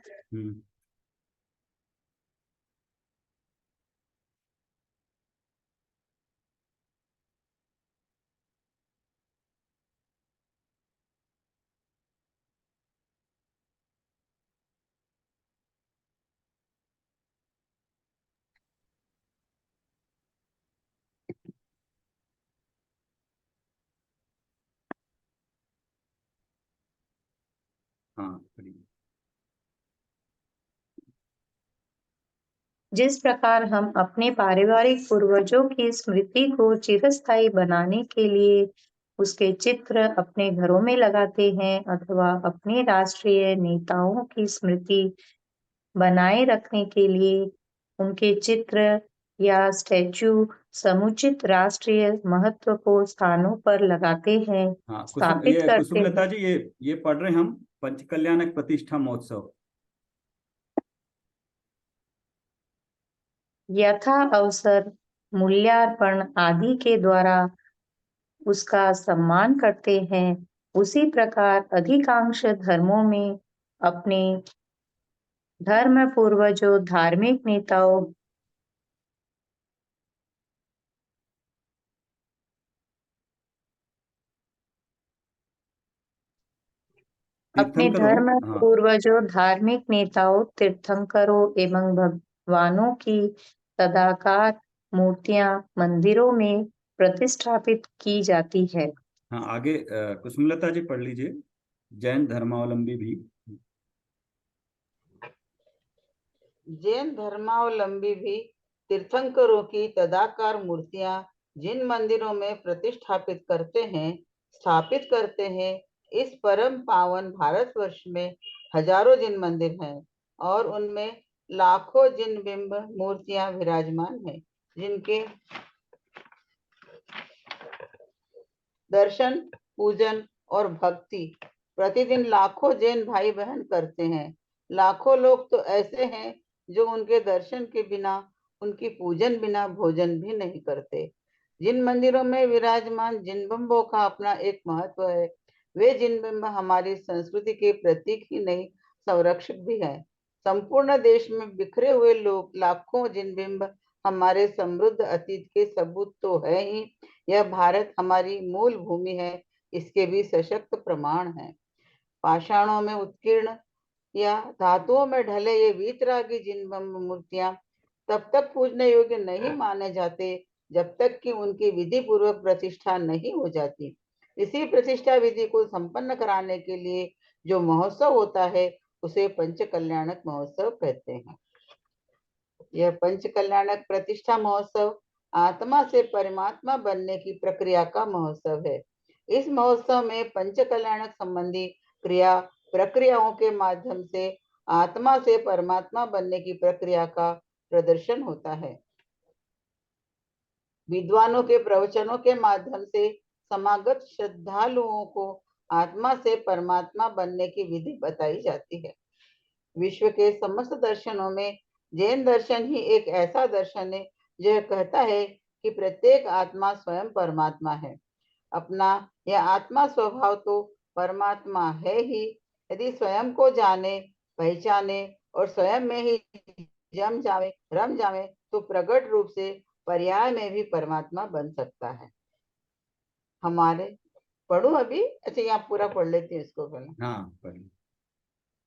हाँ, जिस प्रकार हम अपने पारिवारिक पूर्वजों की स्मृति को चिरस्थायी बनाने के लिए उसके चित्र अपने घरों में लगाते हैं, अथवा अपने राष्ट्रीय नेताओं की स्मृति बनाए रखने के लिए उनके चित्र या स्टैचू समुचित राष्ट्रीय महत्व को स्थानों पर लगाते हैं, हाँ, स्थापित करते कुसुमलता हैं। जी, ये पढ़ रहे हैं हम, पंचकल्याणक प्रतिष्ठा महोत्सव। यथा अवसर, मूल्यार्पण आदि के द्वारा उसका सम्मान करते हैं, उसी प्रकार अधिकांश धर्मों में अपने धर्म पूर्वजों, धार्मिक नेताओं, अपने तीर्थंकरों, धर्म हाँ पूर्वजों, धार्मिक नेताओं, तीर्थंकरों एवं भगवानों की सदाकार मूर्तियां मंदिरों में प्रतिष्ठापित की जाती है। हाँ, आगे कुसुमलता जी पढ़ लीजिए। जैन धर्मावलंबी भी। जैन धर्मावलंबी भी तीर्थंकरों की तदाकार मूर्तियां जिन मंदिरों में प्रतिष्ठापित करते हैं, स्थापित करते हैं, इस परम पावन भारतवर्ष में हजारों जिन मंदिर हैं और उनमें लाखों जिन बिंब मूर्तियां विराजमान हैं, जिनके दर्शन, पूजन और भक्ति प्रतिदिन लाखों जैन भाई बहन करते हैं। लाखों लोग तो ऐसे हैं जो उनके दर्शन के बिना, उनकी पूजन बिना भोजन भी नहीं करते। जिन मंदिरों में विराजमान जिन बिंबों का अपना एक महत्व है, वे जिन बिंब हमारी संस्कृति के प्रतीक ही नहीं, संरक्षक भी है। संपूर्ण देश में बिखरे हुए लोग लाखों जिन बिंब हमारे समृद्ध अतीत के सबूत तो है ही, यह भारत हमारी मूल भूमि है, इसके भी सशक्त प्रमाण हैं। पाषाणों में उत्कीर्ण या धातुओं में ढले ये वीतरागी जिन मूर्तियां तब तक पूजने योग्य नहीं माने जाते जब तक कि उनकी विधि पूर्वक प्रतिष्ठा नहीं हो जाती। इसी प्रतिष्ठा विधि को संपन्न कराने के लिए जो महोत्सव होता है, उसे पंच कल्याणक महोत्सव कहते हैं। यह पंच कल्याणक प्रतिष्ठा महोत्सव आत्मा से परमात्मा बनने की प्रक्रिया का महोत्सव है। इस महोत्सव में पंच कल्याणक संबंधी क्रिया प्रक्रियाओं के माध्यम से आत्मा से परमात्मा बनने की प्रक्रिया का प्रदर्शन होता है। विद्वानों के प्रवचनों के माध्यम से समागत श्रद्धालुओं को आत्मा से परमात्मा बनने की विधि बताई जाती है। विश्व के समस्त दर्शनों में जैन दर्शन ही एक ऐसा दर्शन है जो यह कहता है कि प्रत्येक आत्मा स्वयं परमात्मा है। अपना यह आत्मा स्वभाव तो परमात्मा है ही। यदि स्वयं को जाने, पहचाने और स्वयं में ही रम जावे तो प्रकट रूप से पर्याय में भी परमात्मा बन सकता है। हमारे पढ़ू अभी, अच्छा यहाँ पूरा पढ़ लेती हूँ इसको पहले। हाँ पढ़।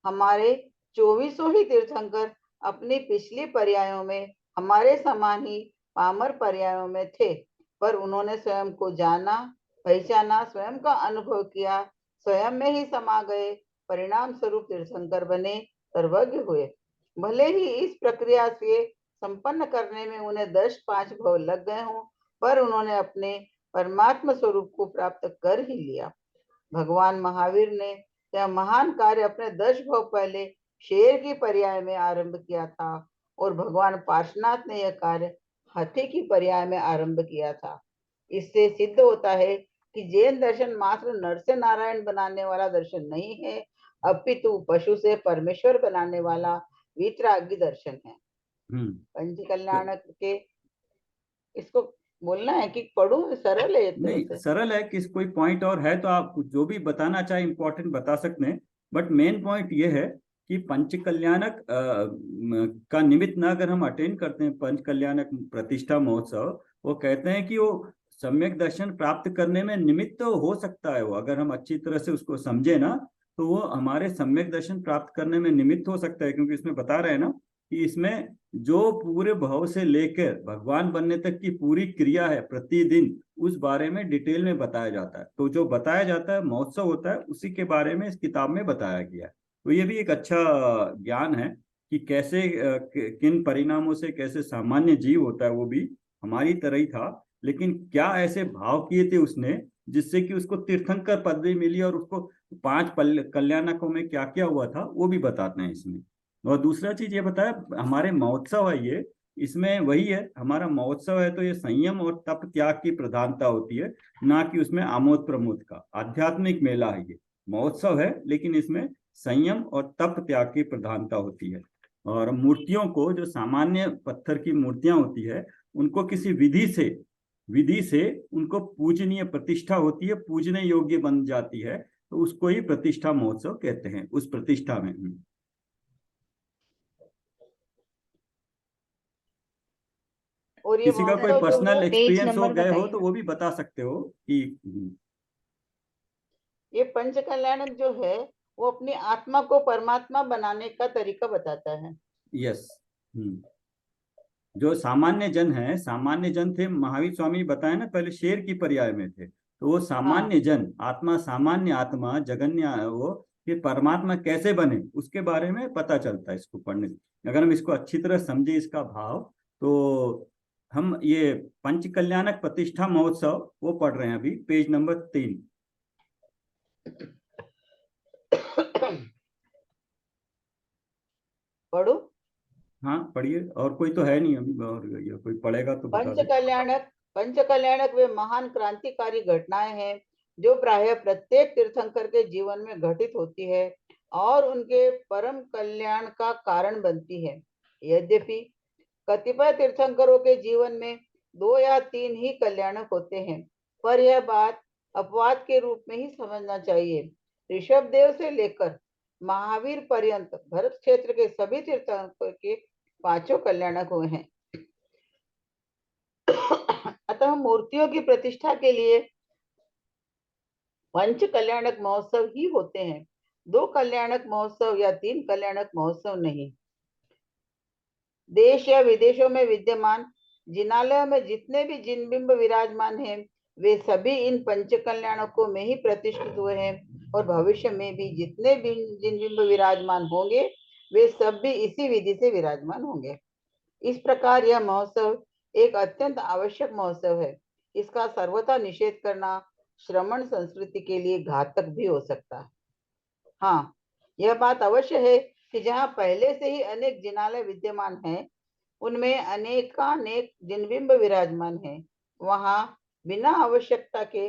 हमारे 24 ही तीर्थंकर अपनी पिछली पर्यायों में हमारे समान ही पामर पर्यायों में थे, पर उन्होंने स्वयं को जाना, पहचाना, स्वयं का अनुभव किया, स्वयं में ही समा गए, परिणाम स्वरूप तीर्थंकर बने, सर्वज्ञ हुए। भले ही इस प्रक्रिया से संपन्न करने में उन्हें 10-5 भव लग गए हों, पर उन्होंने अपने परमात्मा स्वरूप को प्राप्त कर ही लिया। भगवान महावीर ने यह महान कार्य अपने 10 भव पहले शेर की पर्याय में आरंभ किया था और भगवान पार्श्वनाथ ने यह कार्य हाथी की पर्याय में आरंभ किया था। इससे सिद्ध होता है कि जैन दर्शन मात्र नर से नारायण बनाने वाला दर्शन नहीं है, अपितु पशु से परमेश्वर बनाने वाला वीतरागी दर्शन है। पंच कल्याणक के इसको बोलना है कि पढ़ूं, सरल है? नहीं सरल है। कि कोई पॉइंट और है तो आप जो भी बताना चाहे इंपॉर्टेंट बता सकते हैं, बट मेन पॉइंट ये है कि पंच कल्याणक का निमित्त ना अगर हम अटेंड करते हैं पंच कल्याणक प्रतिष्ठा महोत्सव, वो कहते हैं कि वो सम्यक दर्शन प्राप्त करने में निमित्त तो हो सकता है। वो अगर हम अच्छी तरह से उसको समझे ना तो वो हमारे सम्यक दर्शन प्राप्त करने में निमित्त हो सकता है, क्योंकि इसमें बता रहे हैं ना कि इसमें जो पूरे भाव से लेकर भगवान बनने तक की पूरी क्रिया है प्रतिदिन, उस बारे में डिटेल में बताया जाता है। तो जो बताया जाता है महोत्सव होता है, उसी के बारे में इस किताब में बताया गया है। तो ये भी एक अच्छा ज्ञान है कि कैसे किन परिणामों से कैसे सामान्य जीव होता है, वो भी हमारी तरह ही था, लेकिन क्या ऐसे भाव किए थे उसने जिससे कि उसको तीर्थंकर पदवी मिली, और उसको 5 कल्याणकों में क्या क्या हुआ था वो भी बताते हैं इसमें। और दूसरा चीज ये बताया हमारे महोत्सव है ये, इसमें वही है हमारा महोत्सव है तो ये संयम और तप त्याग की प्रधानता होती है, ना कि उसमें आमोद प्रमोद का। आध्यात्मिक मेला है ये, महोत्सव है लेकिन इसमें संयम और तप त्याग की प्रधानता होती है। और मूर्तियों को, जो सामान्य पत्थर की मूर्तियां होती है, उनको किसी विधि से उनको पूजनीय प्रतिष्ठा होती है, पूजने योग्य बन जाती है, तो उसको ही प्रतिष्ठा महोत्सव कहते हैं। उस प्रतिष्ठा में और ये किसी का कोई महोत्सव जो पर्सनल है, पेज एक्सपीरियंस हो नंबर गए हो बताइए तो ना। वो भी बता सकते हो कि ये पंच कल्याणक जो है वो अपनी आत्मा को परमात्मा बनाने का तरीका बताता है। यस। जो सामान्य जन थे, महावीर स्वामी बताए ना, पहले शेर की पर्याय में थे, तो वो सामान्य जन आत्मा, सामान्य आत्मा जगन्य वो फिर परमात्मा कैसे बने, उसके बारे में पता चलता है इसको पढ़ने से। अगर हम इसको अच्छी तरह समझे इसका भाव, तो हम ये पंच कल्याणक प्रतिष्ठा महोत्सव वो पढ़ रहे हैं अभी, पेज नंबर 3। पढ़ो। हाँ पढ़िए, और कोई तो है नहीं अभी, और ये कोई पढ़ेगा तो बता दे। पंच कल्याणक वे महान क्रांतिकारी घटनाएं हैं जो प्रायः प्रत्येक तीर्थंकर के जीवन में घटित होती है और उनके परम कल्याण का कारण बनती है। यद्यपि कतिपय तीर्थंकरों के जीवन में 2 या 3 ही कल्याणक होते हैं, पर यह बात अपवाद के रूप में ही समझना चाहिए। ऋषभदेव से लेकर महावीर पर्यंत भरत क्षेत्र के सभी तीर्थंकर के 5 कल्याणक हुए हैं। अतः मूर्तियों की प्रतिष्ठा के लिए पंच कल्याणक महोत्सव ही होते हैं, 2 कल्याणक महोत्सव या 3 कल्याणक महोत्सव नहीं। देश या विदेशों में विद्यमान जिनालयों में जितने भी जिन बिंब विराजमान हैं, वे सभी इन पंच कल्याणकों में ही प्रतिष्ठित हुए हैं, और भविष्य में भी जितने भी जिन बिंब विराजमान होंगे, वे सब भी इसी विधि से विराजमान होंगे। इस प्रकार यह महोत्सव एक अत्यंत आवश्यक महोत्सव है। इसका सर्वथा निषेध करना श्रमण संस्कृति के लिए घातक भी हो सकता है। हाँ, यह बात अवश्य है कि जहाँ पहले से ही अनेक जिनालय विद्यमान हैं, उनमें अनेकानेक जिनबिंब विराजमान हैं, वहां बिना आवश्यकता के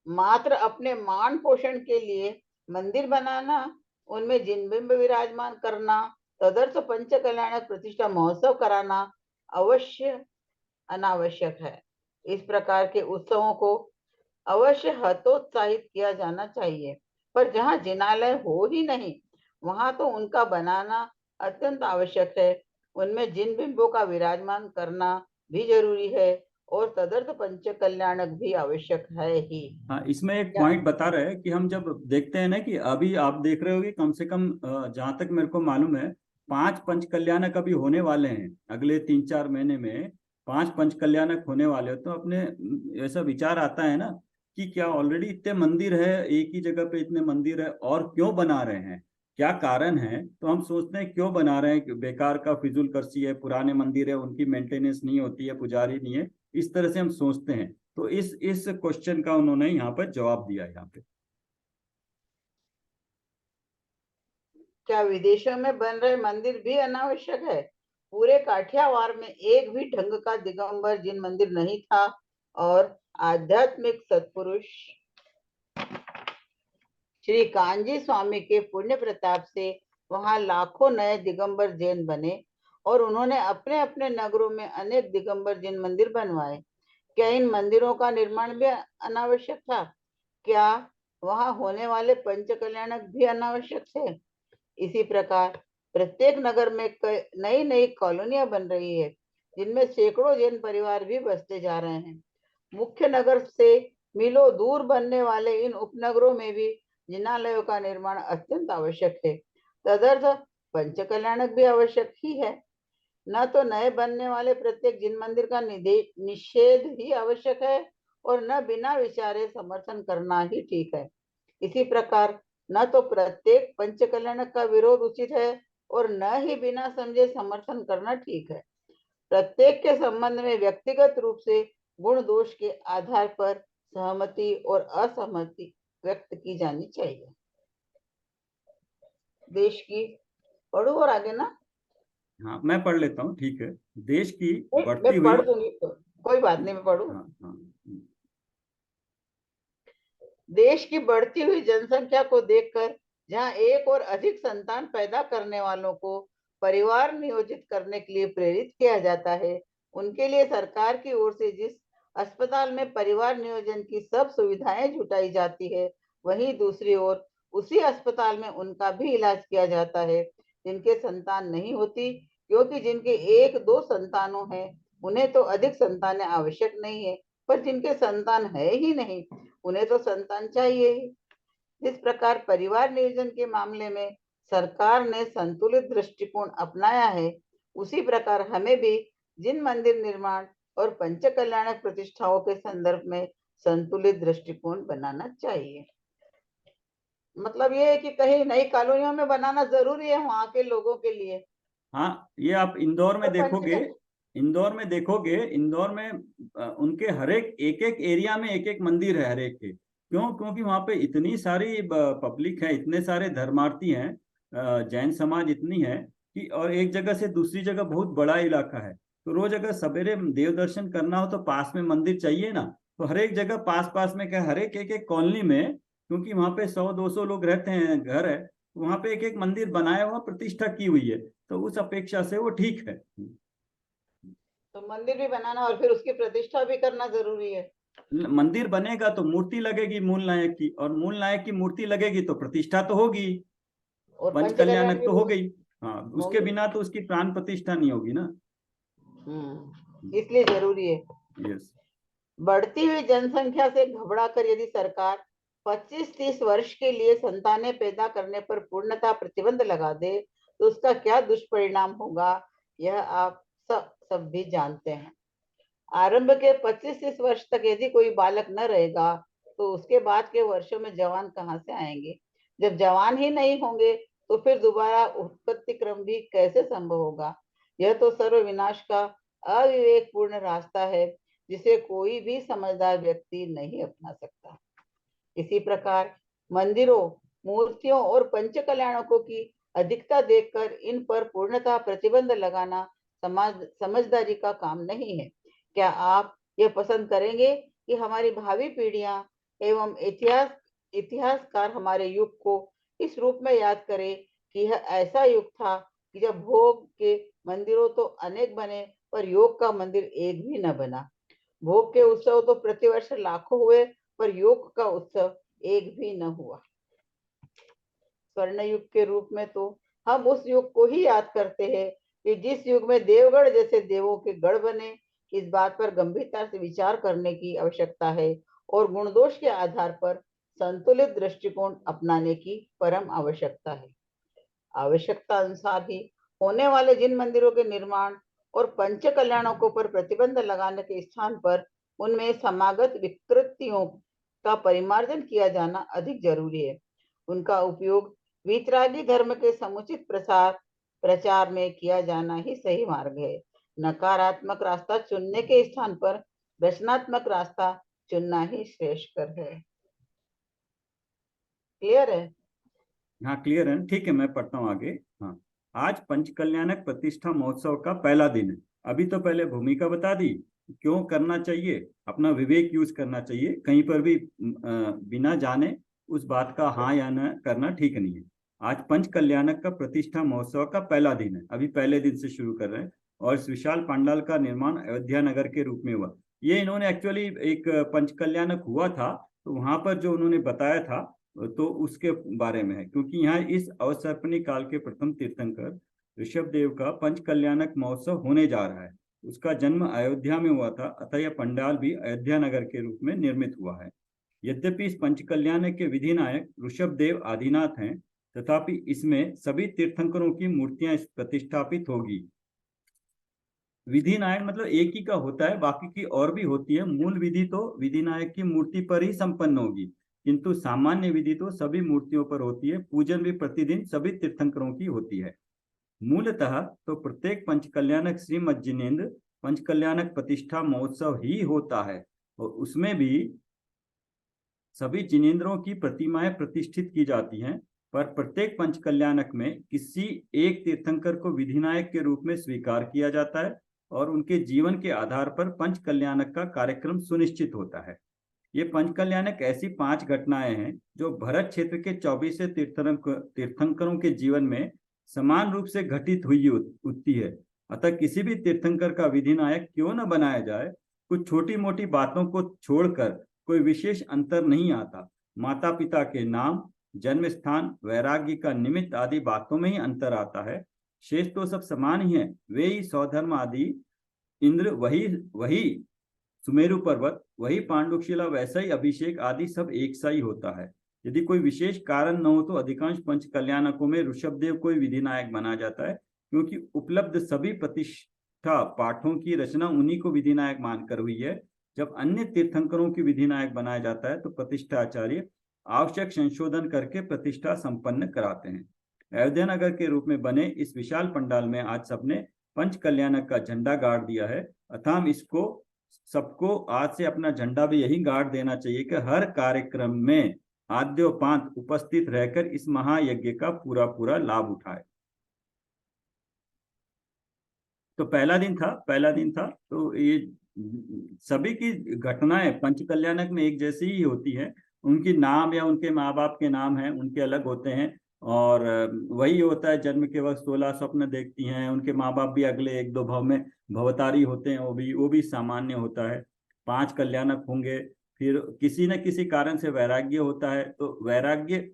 मात्र अपने मान पोषण के लिए मंदिर बनाना, उनमें जिनबिंब विराजमान करना, तदर्थ पंच कल्याणक प्रतिष्ठा महोत्सव कराना अवश्य अनावश्यक है। इस प्रकार के उत्सवों को अवश्य हतोत्साहित किया जाना चाहिए, पर जहाँ जिनालय हो ही नहीं, वहां तो उनका बनाना अत्यंत आवश्यक है। उनमें जिन बिंबों का विराजमान करना भी जरूरी है, और तदर्थ पंच कल्याणक भी आवश्यक है ही। हाँ, इसमें एक क्या? पॉइंट बता रहे हैं कि हम जब देखते हैं ना, कि अभी आप देख रहे होगे कम से कम जहाँ तक मेरे को मालूम है 5 पंच कल्याणक अभी होने वाले हैं, अगले 3-4 महीने में 5 पंच कल्याणक होने वाले हो। तो अपने ऐसा विचार आता है ना कि क्या ऑलरेडी इतने मंदिर है, एक ही जगह पे इतने मंदिर है, और क्यों बना रहे हैं, क्या कारण है। तो हम सोचते हैं क्यों बना रहे हैं, बेकार का फिजूल खर्ची है, पुराने मंदिर है, उनकी मेंटेनेंस नहीं होती है, पुजारी नहीं है, इस तरह से हम सोचते हैं। तो इस क्वेश्चन का उन्होंने यहाँ पर जवाब दिया है यहाँ पे। क्या विदेशों में बन रहे मंदिर भी अनावश्यक है? पूरे काठियावाड़ में एक भी ढंग का दिगंबर जिन मंदिर नहीं था, और आध्यात्मिक सत्पुरुष श्री कांजी स्वामी के पुण्य प्रताप से वहां लाखों नए दिगंबर जैन बने, और उन्होंने अपने अपने नगरों में अनेक दिगंबर जैन मंदिर बनवाए। क्या इन मंदिरों का निर्माण भी अनावश्यक था? क्या वहां होने वाले पंच कल्याणक भी अनावश्यक थे? इसी प्रकार प्रत्येक नगर में नई नई कॉलोनियां बन रही है, जिनमें सैकड़ों जैन परिवार भी बसते जा रहे हैं। मुख्य नगर से मीलों दूर बनने वाले इन उपनगरों में भी जिनालयों का निर्माण अत्यंत आवश्यक है। तदर्थ पंच कल्याणक भी आवश्यक ही है। न तो नए बनने वाले प्रत्येक जिन मंदिर का निषेध ही आवश्यक है, और न बिना विचारे समर्थन करना ही ठीक है। इसी प्रकार न तो प्रत्येक पंच कल्याणक का विरोध उचित है, और न ही बिना समझे समर्थन करना ठीक है। प्रत्येक के संबंध में व्यक्तिगत रूप से गुण दोष के आधार पर सहमति और असहमति व्यक्त की जानी चाहिए। देश की पढ़ो और आगे ना। हाँ मैं पढ़ लेता हूँ, ठीक है। देश की बढ़ती मैं हुई, पढ़ दूंगी, कोई बात नहीं, मैं पढ़ू। हाँ हाँ, देश की बढ़ती हुई जनसंख्या को देखकर, जहां एक और अधिक संतान पैदा करने वालों को परिवार नियोजित करने के लिए प्रेरित किया जाता है, उनके लिए सरकार की ओर से जिस अस्पताल में परिवार नियोजन की सब सुविधाएं जुटाई जाती है, वहीं दूसरी ओर उसी अस्पताल में उनका भी इलाज किया जाता है जिनके संतान नहीं होती, क्योंकि जिनके 1-2 संतानों हैं उन्हें तो अधिक संतानें आवश्यक नहीं है, पर जिनके संतान है ही नहीं उन्हें तो संतान चाहिए ही। जिस प्रकार परिवार नियोजन के मामले में सरकार ने संतुलित दृष्टिकोण अपनाया है, उसी प्रकार हमें भी जिन मंदिर निर्माण और पंच कल्याणक प्रतिष्ठाओं के संदर्भ में संतुलित दृष्टिकोण बनाना चाहिए। मतलब ये है कि कहीं नई कॉलोनियों में बनाना जरूरी है वहां के लोगों के लिए। हाँ, ये आप इंदौर में और देखोगे, इंदौर में उनके हर एक एक एरिया में एक एक मंदिर है हर एक के। क्यों? क्योंकि वहां पे इतनी सारी पब्लिक है, इतने सारे धर्मार्थी हैं, जैन समाज इतनी है कि, और एक जगह से दूसरी जगह बहुत बड़ा इलाका है, तो रोज अगर सवेरे देव दर्शन करना हो तो पास में मंदिर चाहिए ना। तो हर एक जगह पास पास में क्या, हर एक एक कॉलोनी में, क्योंकि वहां पे 100-200 लोग रहते हैं, घर है, वहां पे एक एक मंदिर बनाया हुआ, प्रतिष्ठा की हुई है, तो उस अपेक्षा से वो ठीक है। तो मंदिर भी बनाना और फिर उसकी प्रतिष्ठा भी करना जरूरी है। मंदिर बनेगा तो मूर्ति लगेगी मूल नायक की, और मूल नायक की मूर्ति लगेगी तो प्रतिष्ठा तो होगी, और पंच कल्याणक तो हो गई। हाँ, उसके होगी। बिना तो उसकी प्राण प्रतिष्ठा नहीं होगी ना। इसलिए जरूरी है। यस। बढ़ती हुई जनसंख्या से घबराकर यदि सरकार 25-30 वर्ष के लिए संतानें पैदा करने पर पूर्णतः प्रतिबंध लगा दे तो उसका क्या दुष्परिणाम होगा, यह आप सब भी जानते हैं। आरंभ के 25-30 वर्ष तक यदि कोई बालक न रहेगा तो उसके बाद के वर्षों में जवान कहाँ से आएंगे? जब जवान ही नहीं होंगे तो फिर दोबारा उत्पत्ति क्रम भी कैसे संभव होगा? यह तो सर्वविनाश का अविवेकपूर्ण रास्ता है जिसे कोई भी समझदार व्यक्ति नहीं अपना सकता। इसी प्रकार मंदिरों, मूर्तियों और पंच कल्याणकों की अधिकता देखकर इन पर पूर्णतः प्रतिबंध लगाना समझदारी का काम नहीं है। क्या आप यह पसंद करेंगे कि हमारी भावी पीढ़ियां एवं इतिहासकार हमारे युग को इस रूप में याद करें कि यह ऐसा युग था कि जब भोग के मंदिरों तो अनेक बने पर योग का मंदिर एक भी न बना। भोग के उत्सव तो प्रतिवर्ष लाखों हुए पर योग का उत्सव एक भी न हुआ। स्वर्ण युग के रूप में तो हम उस युग को ही याद करते हैं कि जिस युग में देवगढ़ जैसे देवों के गढ़ बने। इस बात पर गंभीरता से विचार करने की आवश्यकता है और गुण दोष के आधार पर संतुलित दृष्टिकोण अपनाने की परम आवश्यकता है। आवश्यकता अनुसार ही होने वाले जिन मंदिरों के निर्माण और पंच कल्याणकों पर प्रतिबंध लगाने के स्थान पर उनमें समागत विकृतियों का परिमार्जन किया जाना अधिक जरूरी है। उनका उपयोग वीतरागी धर्म के समुचित प्रचार में किया जाना ही सही मार्ग है। नकारात्मक रास्ता चुनने के स्थान पर रचनात्मक रास्ता चुनना ही श्रेष्ठकर है। क्लियर है? हाँ, क्लियर है। ठीक है, मैं पढ़ता हूँ आगे। हाँ, आज पंच कल्याणक प्रतिष्ठा महोत्सव का पहला दिन है। अभी तो पहले भूमिका बता दी, क्यों करना चाहिए, अपना विवेक यूज करना चाहिए, कहीं पर भी बिना जाने उस बात का हाँ या न करना ठीक नहीं है। आज पंच कल्याणक का प्रतिष्ठा महोत्सव का पहला दिन है, अभी पहले दिन से शुरू कर रहे हैं, और इस विशाल पंडाल का निर्माण अयोध्या नगर के रूप में हुआ। ये इन्होंने एक्चुअली एक पंच कल्याणक हुआ था, तो वहां पर जो उन्होंने बताया था तो उसके बारे में है, क्योंकि यहाँ इस अवसर्पणी काल के प्रथम तीर्थंकर ऋषभ देव का पंच कल्याणक महोत्सव होने जा रहा है। उसका जन्म अयोध्या में हुआ था, अतः यह पंडाल भी अयोध्या नगर के रूप में निर्मित हुआ है। यद्यपि इस पंच कल्याणक के विधि नायक ऋषभ देव आदिनाथ हैं, तथापि इसमें सभी तीर्थंकरों की मूर्तियां प्रतिष्ठापित होगी। विधि नायक मतलब एक ही का होता है, बाकी की और भी होती है। मूल विधि तो विधि नायक की मूर्ति पर ही संपन्न होगी, किंतु सामान्य विधि तो सभी मूर्तियों पर होती है। पूजन भी प्रतिदिन सभी तीर्थंकरों की होती है। मूलतः तो प्रत्येक पंच कल्याणक श्रीमद जिनेन्द्र पंच कल्याणक प्रतिष्ठा महोत्सव ही होता है, और उसमें भी सभी जिनेन्द्रों की प्रतिमाएं प्रतिष्ठित की जाती हैं। पर प्रत्येक पंच कल्याणक में किसी एक तीर्थंकर को विधिनायक के रूप में स्वीकार किया जाता है, और उनके जीवन के आधार पर पंच कल्याणक का कार्यक्रम सुनिश्चित होता है। ये पंच कल्याणक ऐसी 5 घटनाएं हैं जो भरत क्षेत्र के 24 तीर्थंकरों के जीवन में समान रूप से घटित हुई होती है। अतः किसी भी तीर्थंकर का विधिनायक क्यों न बनाया जाए, कुछ छोटी मोटी बातों को छोड़कर कोई विशेष अंतर नहीं आता। माता पिता के नाम, जन्म स्थान, वैराग्य का निमित्त आदि बातों में ही अंतर आता है। शेष तो सब समान ही है। वे ही स्वधर्म आदि इंद्र, वही सुमेरु पर्वत, वही पांडुशिला, वैसा ही अभिषेक आदि सब एक सा ही होता है। यदि कोई विशेष कारण न हो तो अधिकांश पंच कल्याणकों में ऋषभदेव को विधिनायक माना जाता है, क्योंकि उपलब्ध सभी प्रतिष्ठा पाठों की रचना उन्हीं को विधिनायक मानकर हुई है। जब अन्य तीर्थंकरों की विधिनायक बनाया जाता है तो प्रतिष्ठा आचार्य आवश्यक संशोधन करके प्रतिष्ठा संपन्न कराते हैं। अयोध्या नगर के रूप में बने इस विशाल पंडाल में आज सबने पंच कल्याणक का झंडा गाड़ दिया है। अतः हम सबको आज से अपना झंडा भी यही गाड़ देना चाहिए कि हर कार्यक्रम में आद्योपांत उपस्थित रहकर इस महायज्ञ का पूरा पूरा लाभ उठाए। तो पहला दिन था तो ये सभी की घटनाएं पंच कल्याणक में एक जैसी ही होती है। उनकी नाम या उनके माँ बाप के नाम हैं उनके अलग होते हैं, और वही होता है जन्म के वक्त 16 स्वप्न देखती हैं, उनके माँ बाप भी अगले 1-2 भाव में भवतारी होते हैं, वो भी सामान्य होता है। 5 कल्याणक होंगे, फिर किसी न किसी कारण से वैराग्य होता है, तो वैराग्य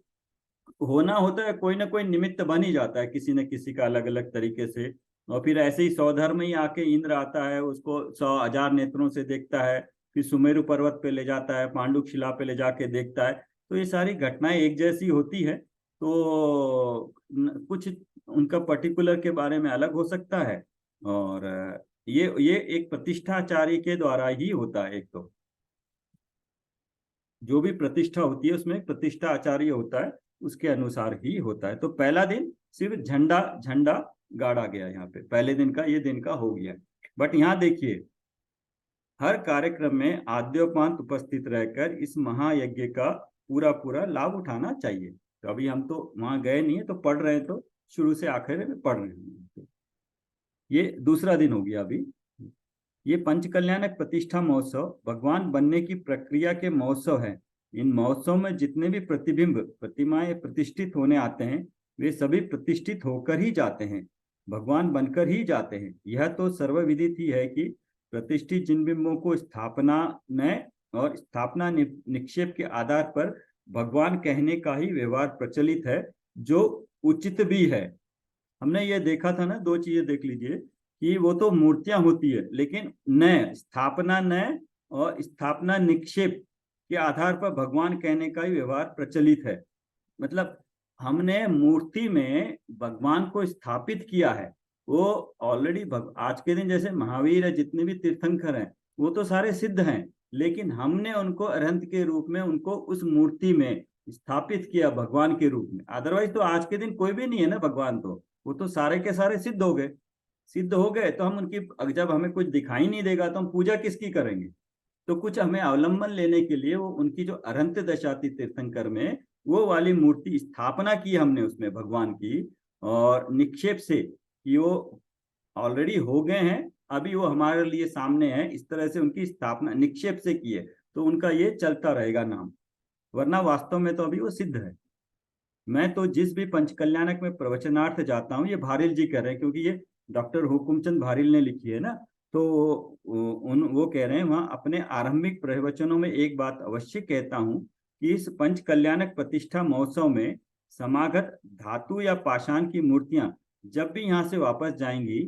होना होता है, कोई ना कोई निमित्त बन ही जाता है किसी न किसी का अलग अलग तरीके से। और फिर ऐसे ही स्वधर्म ही आके इंद्र आता है, उसको 100,000 नेत्रों से देखता है, फिर सुमेरु पर्वत पे ले जाता है, पांडुक शिला पे ले जाके देखता है। तो ये सारी घटनाएं एक जैसी होती है, तो कुछ उनका पर्टिकुलर के बारे में अलग हो सकता है, और ये एक प्रतिष्ठाचार्य के द्वारा ही होता है। एक तो जो भी प्रतिष्ठा होती है उसमें प्रतिष्ठा आचार्य होता है, उसके अनुसार ही होता है। तो पहला दिन सिर्फ झंडा गाड़ा गया, यहाँ पे पहले दिन का ये दिन का हो गया। बट यहाँ देखिए, हर कार्यक्रम में आद्योपांत उपस्थित रहकर इस महायज्ञ का पूरा पूरा लाभ उठाना चाहिए। तो अभी हम तो वहां गए नहीं है, तो पढ़ रहे हैं, तो शुरू से आखिर में पढ़ रहे हैं। ये दूसरा दिन हो गया। अभी ये पंच कल्याणक प्रतिष्ठा महोत्सव भगवान बनने की प्रक्रिया के महोत्सव है। इन महोत्सव में जितने भी प्रतिबिंब प्रतिमाएं प्रतिष्ठित होने आते हैं, वे सभी प्रतिष्ठित होकर ही जाते हैं, भगवान बनकर ही जाते हैं। यह तो सर्वविदित ही है कि प्रतिष्ठित जिन बिंबों को स्थापना और स्थापना निक्षेप के आधार पर भगवान कहने का ही व्यवहार प्रचलित है, जो उचित भी है। हमने ये देखा था ना, 2 चीजें देख लीजिए कि वो तो मूर्तियां होती है, लेकिन स्थापना और स्थापना निक्षेप के आधार पर भगवान कहने का ही व्यवहार प्रचलित है। मतलब हमने मूर्ति में भगवान को स्थापित किया है, वो ऑलरेडी आज के दिन जैसे महावीर है, जितने भी तीर्थंकर हैं वो तो सारे सिद्ध हैं, लेकिन हमने उनको अरहंत के रूप में उनको उस मूर्ति में स्थापित किया भगवान के रूप में। अदरवाइज तो आज के दिन कोई भी नहीं है ना भगवान, तो वो तो सारे के सारे सिद्ध हो गए। तो हम उनकी, जब हमें कुछ दिखाई नहीं देगा तो हम पूजा किसकी करेंगे? तो कुछ हमें अवलंबन लेने के लिए वो उनकी जो अरहंत दशा थी तीर्थंकर में, वो वाली मूर्ति स्थापना की हमने उसमें भगवान की, और निक्षेप से कि वो ऑलरेडी हो गए हैं, अभी वो हमारे लिए सामने है, इस तरह से उनकी स्थापना निक्षेप से की है, तो उनका ये चलता रहेगा नाम। वरना वास्तव में तो अभी वो सिद्ध है। मैं तो जिस भी पंच कल्याणक में प्रवचनार्थ जाता हूँ, ये भारिल जी कह रहे हैं, क्योंकि ये डॉक्टर हुकुमचंद भारिल ने लिखी है ना, तो वो कह रहे हैं, वहां अपने आरंभिक प्रवचनों में एक बात अवश्य कहता हूँ कि इस पंच कल्याणक प्रतिष्ठा महोत्सव में समागत धातु या पाषाण की मूर्तियां जब भी यहाँ से वापस जाएंगी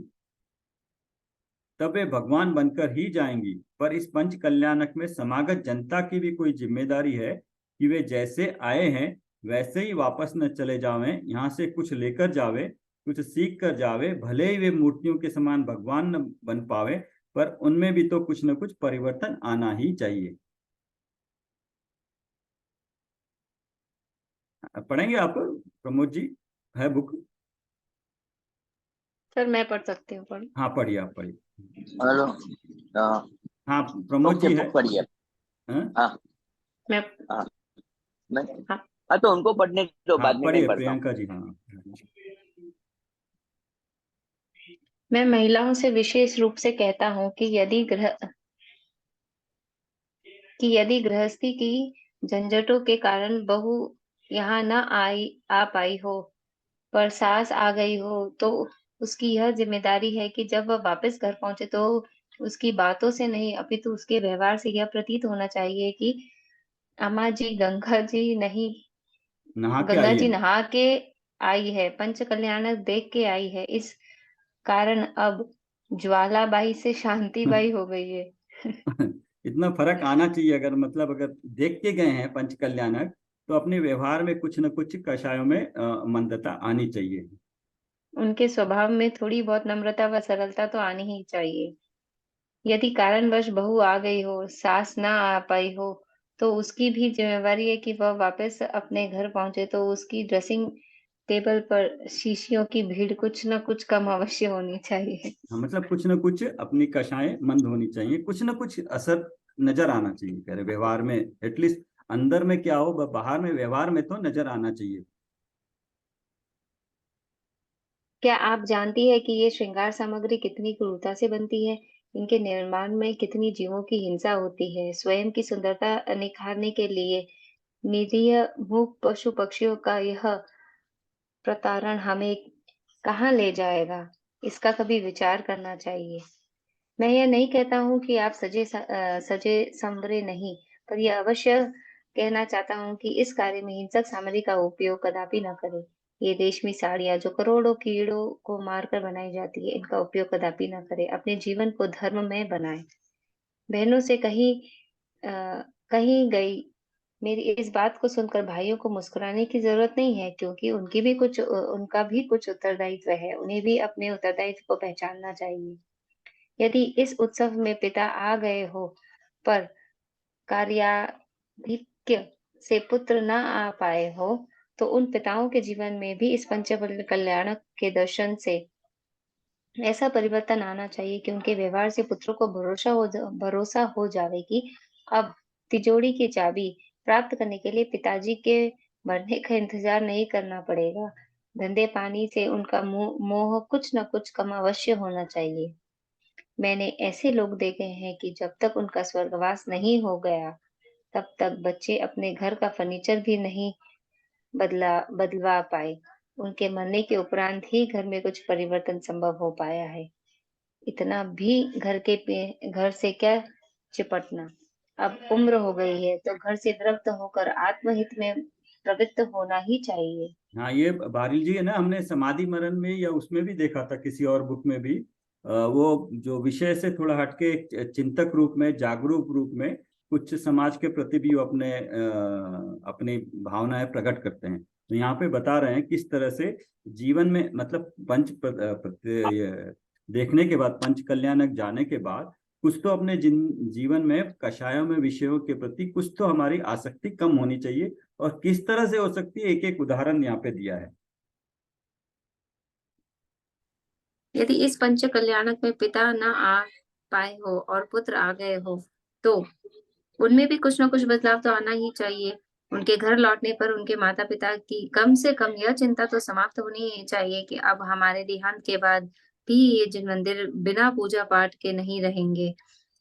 तब वे भगवान बनकर ही जाएंगी। पर इस पंच कल्याणक में समागत जनता की भी कोई जिम्मेदारी है कि वे जैसे आए हैं वैसे ही वापस न चले जावें, यहाँ से कुछ लेकर जावे, कुछ सीख कर जावे। भले ही वे मूर्तियों के समान भगवान न बन पावे, पर उनमें भी तो कुछ न कुछ परिवर्तन आना ही चाहिए। पढ़ेंगे आप प्रमोद जी? है बुक? सर मैं पढ़ सकती हूँ? हाँ पढ़िए, आप पढ़िए। हेलो, हाँ प्रमोद जी है। पढ़िए। हाँ मैं हाँ तो उनको पढ़ने दो, बाद में पढ़िए मैं पढ़ता हूँ। प्रियंका जी। हाँ मैं महिलाओं से विशेष रूप से कहता हूँ कि यदि गृहस्थी की झंझटों के कारण बहू यहाँ न आ पाई हो पर सास आ गई हो तो उसकी यह जिम्मेदारी है कि जब वह वापस घर पहुंचे तो उसकी बातों से नहीं अपितु उसके व्यवहार से यह प्रतीत होना चाहिए कि अम्मा जी नहा के गंगा आई जी है। नहा के आई है, पंच कल्याणक देख के आई है, इस कारण अब ज्वालाबाई से शांतिबाई हो गई है। इतना फर्क आना चाहिए, अगर मतलब अगर देख के गए हैं पंच कल्याणक, तो अपने व्यवहार में कुछ न कुछ कषायों में मंदता आनी चाहिए। उनके स्वभाव में थोड़ी बहुत नम्रता व सरलता तो आनी ही चाहिए। यदि कारणवश बहू आ गई हो, सास ना आ पाई हो, तो उसकी भी जिम्मेवारी है कि वह वापस अपने घर पहुंचे तो उसकी ड्रेसिंग टेबल पर शीशियों की भीड़ कुछ न कुछ कम अवश्य होनी चाहिए। हाँ, मतलब कुछ न कुछ अपनी कषाएं मंद होनी चाहिए, कुछ न कुछ असर नजर आना चाहिए, कह रहे व्यवहार में, एटलीस्ट अंदर में क्या हो बाहर में व्यवहार में तो नजर आना चाहिए। क्या आप जानती है कि ये श्रृंगार सामग्री कितनी क्रूरता से बनती है? इनके निर्माण में कितनी जीवों की हिंसा होती है। स्वयं की सुंदरता निखारने के लिए निरीह मूक पशु पक्षियों का यह प्रताड़न हमें कहाँ ले जाएगा, इसका कभी विचार करना चाहिए। मैं यह नहीं कहता हूँ कि आप सजे संवरे नहीं, पर यह अवश्य कहना चाहता हूँ कि इस कार्य में हिंसक सामग्री का उपयोग कदापि न करें। ये रेशमी साड़ियाँ जो करोड़ों कीड़ों को मारकर बनाई जाती है, इनका उपयोग कदापि न करें। अपने जीवन को धर्ममय बनाएं। बहनों से कहीं गई मेरी इस बात को सुनकर भाइयों को मुस्कुराने की जरूरत नहीं है, क्योंकि उनका भी कुछ उत्तरदायित्व है। उन्हें भी अपने उत्तरदायित्व को पहचानना चाहिए। यदि इस उत्सव में पिता आ गए हो पर कार्याधिक्य से पुत्र न आ पाए हो, तो उन पिताओं के जीवन में भी इस पंच कल्याणक के दर्शन से ऐसा परिवर्तन आना चाहिए कि उनके व्यवहार से पुत्रों को भरोसा हो जावे कि अब तिजोरी की चाबी प्राप्त करने के लिए पिताजी के मरने का इंतजार नहीं करना पड़ेगा। धंधे पानी से उनका मोह कुछ न कुछ कम अवश्य होना चाहिए। मैंने ऐसे लोग देखे हैं कि जब तक उनका स्वर्गवास नहीं हो गया, तब तक बच्चे अपने घर का फर्नीचर भी नहीं बदलवा पाए। उनके मरने के उपरांत ही घर में कुछ परिवर्तन संभव हो पाया है। इतना भी घर से क्या चिपटना। अब उम्र हो गई है तो घर से विरक्त होकर आत्महित में प्रवृत्त होना ही चाहिए। हाँ, ये बारिल जी है ना, हमने समाधि मरण में या उसमें भी देखा था, किसी और बुक में भी, वो जो विषय से थोड़ा हटके एक चिंतक रूप में, जागरूक रूप में कुछ समाज के प्रति भी वो अपनी भावनाएं प्रकट करते हैं। तो यहाँ पे बता रहे हैं किस तरह से जीवन में, मतलब ये देखने के बाद, पंच कल्याणक जाने के बाद कुछ तो अपने जीवन में कषायों में विषयों के प्रति कुछ तो हमारी आसक्ति कम होनी चाहिए। और किस तरह से हो सकती है, एक एक उदाहरण यहाँ पे दिया है। यदि इस पंच कल्याणक में पिता न आ पाए हो और पुत्र आ गए हो, तो उनमें भी कुछ न कुछ बदलाव तो आना ही चाहिए। उनके घर लौटने पर उनके माता पिता की कम से कम यह चिंता तो समाप्त होनी ही चाहिए कि अब हमारे देहांत के बाद भी ये जिन मंदिर बिना पूजा पाठ के नहीं रहेंगे।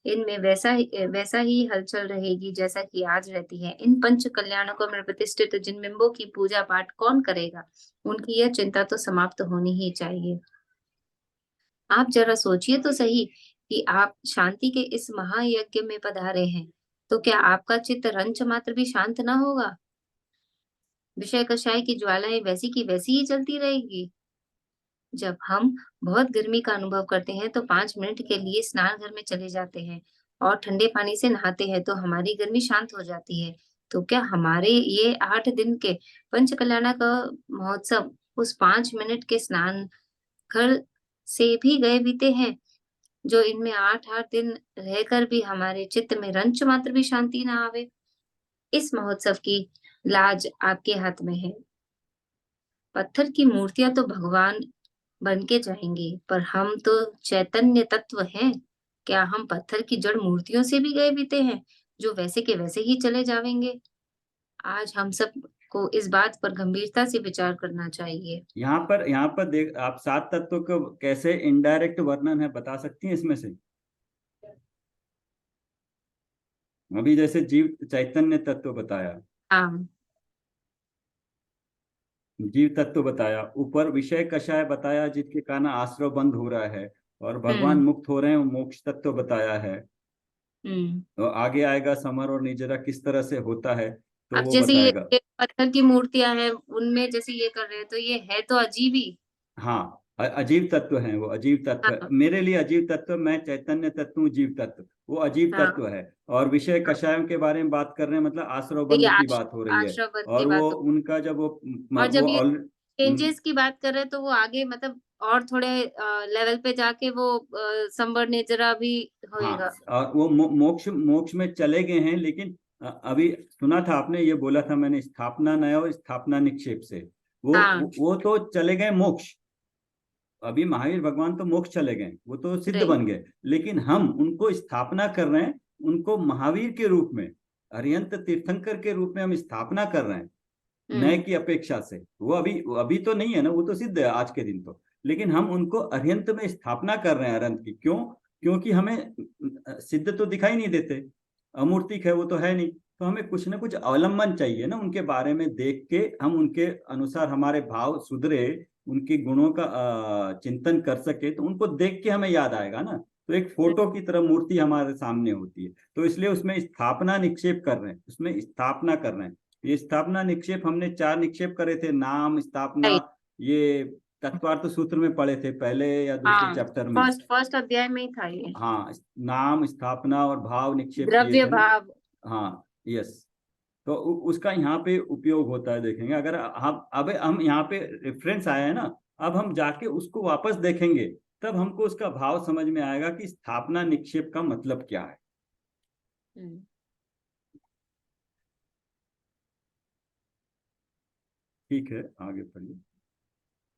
इनमें वैसा ही हलचल रहेगी जैसा कि आज रहती है। इन पंच कल्याणकों में प्रतिष्ठित जिन बिंबों की पूजा पाठ कौन करेगा, उनकी यह चिंता तो समाप्त होनी ही चाहिए। आप जरा सोचिए तो सही कि आप शांति के इस महायज्ञ में पधारे हैं, तो क्या आपका चित्त रंच मात्र भी शांत न होगा? विषय कषाय की ज्वालाएं वैसी की वैसी ही चलती रहेगी। जब हम बहुत गर्मी का अनुभव करते हैं तो 5 मिनट के लिए स्नान घर में चले जाते हैं और ठंडे पानी से नहाते हैं तो हमारी गर्मी शांत हो जाती है। तो क्या हमारे ये 8 दिन के पंच कल्याणा का महोत्सव उस 5 मिनट के स्नान घर से भी गए बीते हैं, जो इनमें 8-8 दिन रहकर भी हमारे चित्त में रंच मात्र भी शांति ना आवे? इस महोत्सव की लाज आपके हाथ में है। पत्थर की मूर्तियां तो भगवान बन के जाएंगे, पर हम तो चैतन्य तत्व हैं। क्या हम पत्थर की जड़ मूर्तियों से भी गए बीते हैं, जो वैसे के वैसे ही चले जावेंगे? आज हम सब को इस बात पर गंभीरता से विचार करना चाहिए। यहाँ पर देख, आप 7 तत्वों को कैसे इनडायरेक्ट वर्णन है बता सकती हैं इसमें से? अभी जैसे जीव चैतन्य तत्व बताया, हाँ, जीव तत्व बताया, ऊपर विषय कषाय बताया जिसके कारण आश्रव बंद हो रहा है और भगवान मुक्त हो रहे हैं, मोक्ष तत्व बताया है। तो आगे आएगा समर और निर्जरा किस तरह से होता है तो अब वो जैसे बताएगा। ये पत्थर की मूर्तियां हैं उनमें जैसे ये कर रहे हैं तो ये है तो अजीब ही। हाँ, अजीव तत्व हैं, वो अजीब तत्व है। हाँ मेरे लिए अजीब तत्व, मैं चैतन्य तत्व हूँ, जीव तत्व वो अजीब हाँ तत्व है। और विषय हाँ। कषायों के बारे में बात कर रहे हैं, मतलब आश्रव तो ये बंद की बात हो रही है। आश्रम बंद और की वो बात हो। उनका जब और जब वो ये ऑल चेंजेस की बात कर रहे हैं तो वो आगे मतलब और थोड़े लेवल पे जाके वो संवर निर्जरा भी हाँ, होएगा। और वो मोक्ष मोक्ष में चले गए हैं, लेकिन अभी सुना था आपने, ये बोला था मैंने, स्थापना नया और स्थापना निक्षेप से हाँ वो तो चले गए मोक्ष। अभी महावीर भगवान तो मोक्ष चले गए, वो तो सिद्ध राइट। बन गए, लेकिन हम उनको स्थापना कर रहे हैं, उनको महावीर के रूप में, अरिहंत तीर्थंकर के रूप में हम स्थापना कर रहे हैं नए की अपेक्षा से। वो अभी तो नहीं है ना, वो तो सिद्ध है आज के दिन तो, लेकिन हम उनको अरिहंत में स्थापना कर रहे हैं अरंत की। क्यों? क्योंकि हमें सिद्ध तो दिखाई नहीं देते, अमूर्तिक है वो तो है नहीं, तो हमें कुछ ना कुछ अवलंबन चाहिए ना, उनके बारे में देख के हम उनके अनुसार हमारे भाव सुधरे, उनके गुणों का चिंतन कर सके, तो उनको देख के हमें याद आएगा ना। तो एक फोटो की तरह मूर्ति हमारे सामने होती है, तो इसलिए उसमें स्थापना निक्षेप कर रहे हैं, उसमें स्थापना कर रहे हैं। ये स्थापना निक्षेप हमने 4 निक्षेप करे थे, नाम, स्थापना, राइट। ये तत्वार्थ सूत्र में पढ़े थे पहले या दूसरे हाँ चैप्टर में। फर्स्ट अध्याय में ही था ये। हाँ, नाम, स्थापना और भाव निक्षेप किए द्रव्य थे ना। भाव। हाँ, यस। तो उसका यहाँ पे उपयोग होता है, देखेंगे अगर हम अब हम यहाँ पे रेफरेंस आया है ना, अब हम जाके उसको वापस देखेंगे, तब हमको उसका भाव समझ में आएगा कि स्थापना निक्षेप का मतलब क्या है। ठीक है, आगे पढ़िए।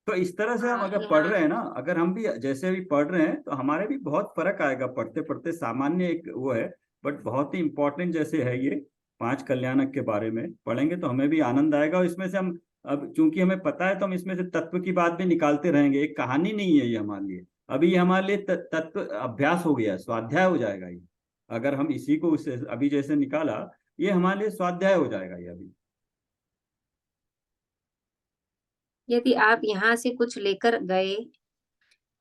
तो इस तरह से हम अगर पढ़ रहे हैं ना, अगर हम भी जैसे अभी पढ़ रहे हैं, तो हमारे भी बहुत फर्क आएगा पढ़ते पढ़ते। सामान्य एक वो है, बट बहुत ही इंपॉर्टेंट जैसे है ये 5 कल्याणक के बारे में पढ़ेंगे तो हमें भी आनंद आएगा। और इसमें से हम, अब चूंकि हमें पता है तो हम इसमें से तत्व की बात भी निकालते रहेंगे। एक कहानी नहीं है ये हमारे लिए, अभी ये हमारे लिए तत्व अभ्यास हो गया, स्वाध्याय हो जाएगा ये। अगर हम इसी को उससे अभी जैसे निकाला, ये हमारे लिए स्वाध्याय हो जाएगा ये अभी। यदि आप यहाँ से कुछ लेकर गए,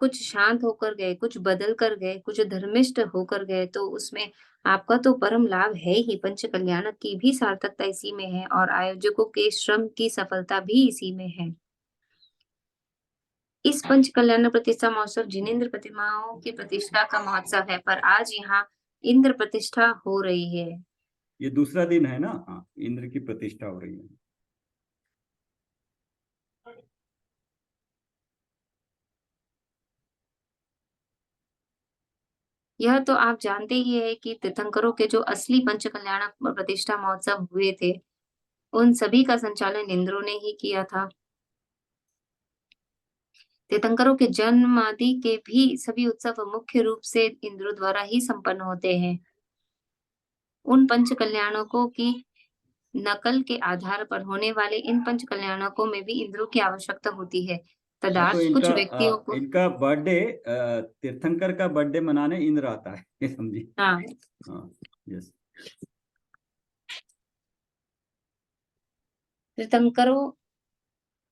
कुछ शांत होकर गए, कुछ बदल कर गए, कुछ धर्मिष्ठ होकर गए, तो उसमें आपका तो परम लाभ है ही। पंच कल्याणक की भी सार्थकता इसी में है और आयोजकों के श्रम की सफलता भी इसी में है। इस पंच कल्याण प्रतिष्ठा महोत्सव जिनेंद्र प्रतिमाओं की प्रतिष्ठा का महोत्सव है, पर आज यहाँ इंद्र प्रतिष्ठा हो रही है। ये दूसरा दिन है ना। हाँ, इंद्र की प्रतिष्ठा हो रही है। यह तो आप जानते ही है कि तीर्थंकरों के जो असली पंच कल्याण प्रतिष्ठा महोत्सव हुए थे, उन सभी का संचालन इंद्रों ने ही किया था। तीर्थंकरों के जन्म आदि के भी सभी उत्सव मुख्य रूप से इंद्रों द्वारा ही संपन्न होते हैं। उन पंच कल्याणकों की नकल के आधार पर होने वाले इन पंच कल्याणकों में भी इंद्रों की आवश्यकता होती है। तो तदार्थ कुछ व्यक्तियों को इनका बर्थडे, तीर्थंकर का बर्थडे मनाने इंद्र आता है, ये समझिए। हाँ यस। तीर्थंकरों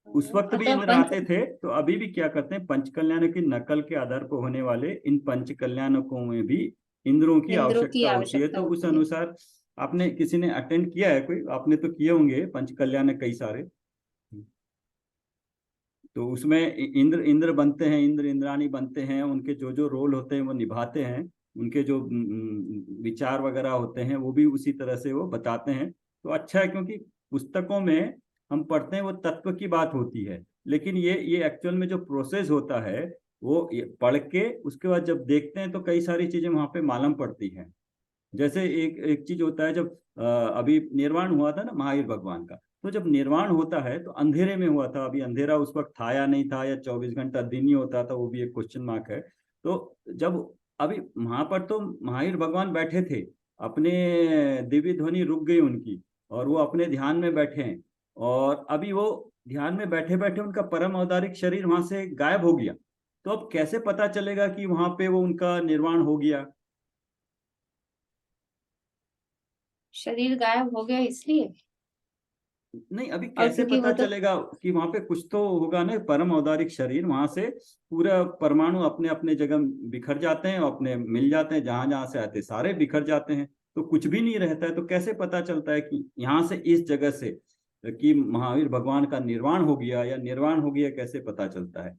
उस वक्त भी इंद्र आते थे, तो अभी भी क्या करते हैं, पंच कल्याण की नकल के आधार पर होने वाले इन पंच कल्याणकों में भी इंद्रों की आवश्यकता होती है। तो उस अनुसार आपने, किसी ने अटेंड किया है कोई, आपने तो किए होंगे पंच कल्याण कई सारे, तो उसमें इंद्र बनते हैं, इंद्र इंद्राणी बनते हैं, उनके जो जो रोल होते हैं वो निभाते हैं, उनके जो विचार वगैरह होते हैं वो भी उसी तरह से वो बताते हैं। तो अच्छा है, क्योंकि पुस्तकों में हम पढ़ते हैं वो तत्व की बात होती है, लेकिन ये एक्चुअल में जो प्रोसेस होता है वो पढ़ के उसके बाद जब देखते हैं तो कई सारी चीजें वहां पे मालूम पड़ती हैं। जैसे एक चीज होता है, जब अभी निर्वाण हुआ था ना महावीर भगवान का, तो जब निर्वाण होता है तो अंधेरे में हुआ था। अभी अंधेरा उस वक्त था या नहीं था, या 24 घंटा दिन ही होता था, वो भी एक क्वेश्चन मार्क है। तो जब अभी वहां पर तो महावीर भगवान बैठे थे, अपने दिव्य ध्वनि रुक गई उनकी, और वो अपने ध्यान में बैठे हैं, और अभी वो ध्यान में बैठे बैठे उनका परम औदारिक शरीर वहां से गायब हो गया। तो अब कैसे पता चलेगा कि वहां पे वो उनका निर्वाण हो गया? शरीर गायब हो गया इसलिए नहीं, अभी और कैसे क्योंकि पता वो तो चलेगा कि वहां पे कुछ तो होगा ना, परम औदारिक शरीर, वहां से पूरा परमाणु अपने अपने जगह बिखर जाते हैं और अपने मिल जाते हैं, जहां जहां से आते सारे बिखर जाते हैं, तो कुछ भी नहीं रहता है। तो कैसे पता चलता है कि यहाँ से इस जगह से कि महावीर भगवान का निर्वाण हो गया या निर्वाण हो गया, कैसे पता चलता है?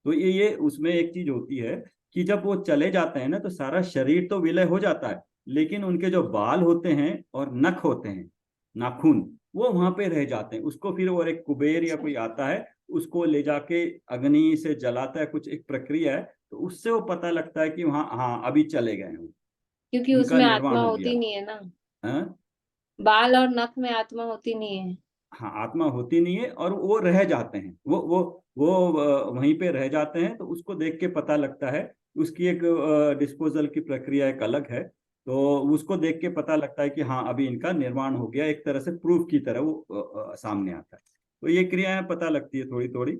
तो ये उसमें एक चीज होती है कि जब वो चले जाते हैं ना, तो सारा शरीर तो विलय हो जाता है, लेकिन उनके जो बाल होते हैं और नख होते हैं, नाखून, वो वहां पे रह जाते हैं। उसको फिर और एक कुबेर या कोई आता है, उसको ले जाके अग्नि से जलाता है, कुछ एक प्रक्रिया है, तो उससे वो पता लगता है कि वहाँ, हाँ, अभी चले गए हैं, क्योंकि उनका उसमें निर्वाण आत्मा हो गया। होती नहीं है ना, हाँ, बाल और नख में आत्मा होती नहीं है। हाँ, आत्मा होती नहीं है और वो रह जाते हैं, वो वहीं पे रह जाते हैं, तो उसको देख के पता लगता है। उसकी एक डिस्पोजल की प्रक्रिया एक अलग है, तो उसको देख के पता लगता है कि हाँ, अभी इनका निर्माण हो गया, एक तरह से प्रूफ की तरह वो सामने आता है। तो ये क्रियाएं पता लगती है थोड़ी थोड़ी।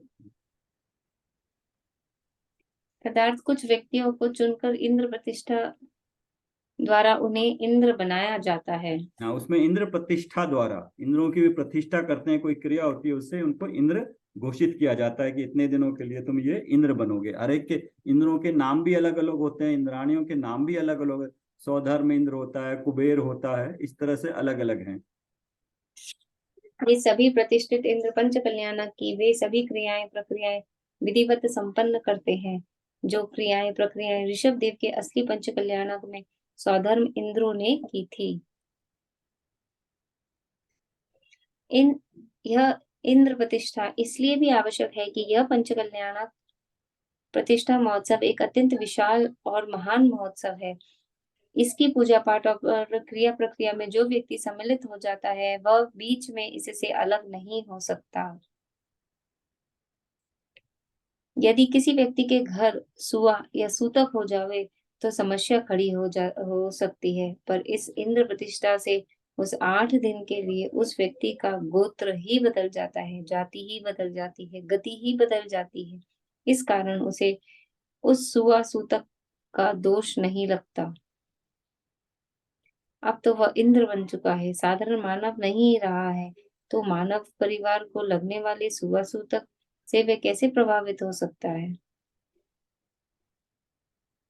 पदार्थ कुछ व्यक्तियों को चुनकर इंद्र प्रतिष्ठा द्वारा उन्हें इंद्र बनाया जाता है। हाँ, उसमें इंद्र प्रतिष्ठा द्वारा, इंद्रों की भी प्रतिष्ठा करते हैं, कोई क्रिया होती है, उससे उनको इंद्र घोषित किया जाता है कि इतने दिनों के लिए तुम ये इंद्र बनोगे। हर एक के इंद्रों के नाम भी अलग अलग होते हैं, इंद्राणियों के नाम भी अलग अलग है। सौधर्म इंद्र होता है, कुबेर होता है, इस तरह से अलग अलग हैं। ये सभी प्रतिष्ठित इंद्र पंच कल्याणक की वे सभी क्रियाएं प्रक्रियाएं विधिवत संपन्न करते हैं, जो क्रियाएं प्रक्रियाएं ऋषभ देव के असली पंच कल्याणक में सौधर्म इंद्रों ने की थी। यह इंद्र प्रतिष्ठा इसलिए भी आवश्यक है कि यह पंच कल्याणक प्रतिष्ठा महोत्सव एक अत्यंत विशाल और महान महोत्सव है। इसकी पूजा पाठ और क्रिया प्रक्रिया में जो व्यक्ति सम्मिलित हो जाता है, वह बीच में इससे अलग नहीं हो सकता। यदि किसी व्यक्ति के घर सुआ या सूतक हो जावे तो समस्या खड़ी हो सकती है, पर इस इंद्र प्रतिष्ठा से उस 8 दिन के लिए उस व्यक्ति का गोत्र ही बदल जाता है, जाति ही बदल जाती है, गति ही बदल जाती है। इस कारण उसे उस सुआ सूतक का दोष नहीं लगता। अब तो वह इंद्र बन चुका है, साधारण मानव नहीं रहा है, तो मानव परिवार को लगने वाले सुआ सूतक से वे कैसे प्रभावित हो सकता है?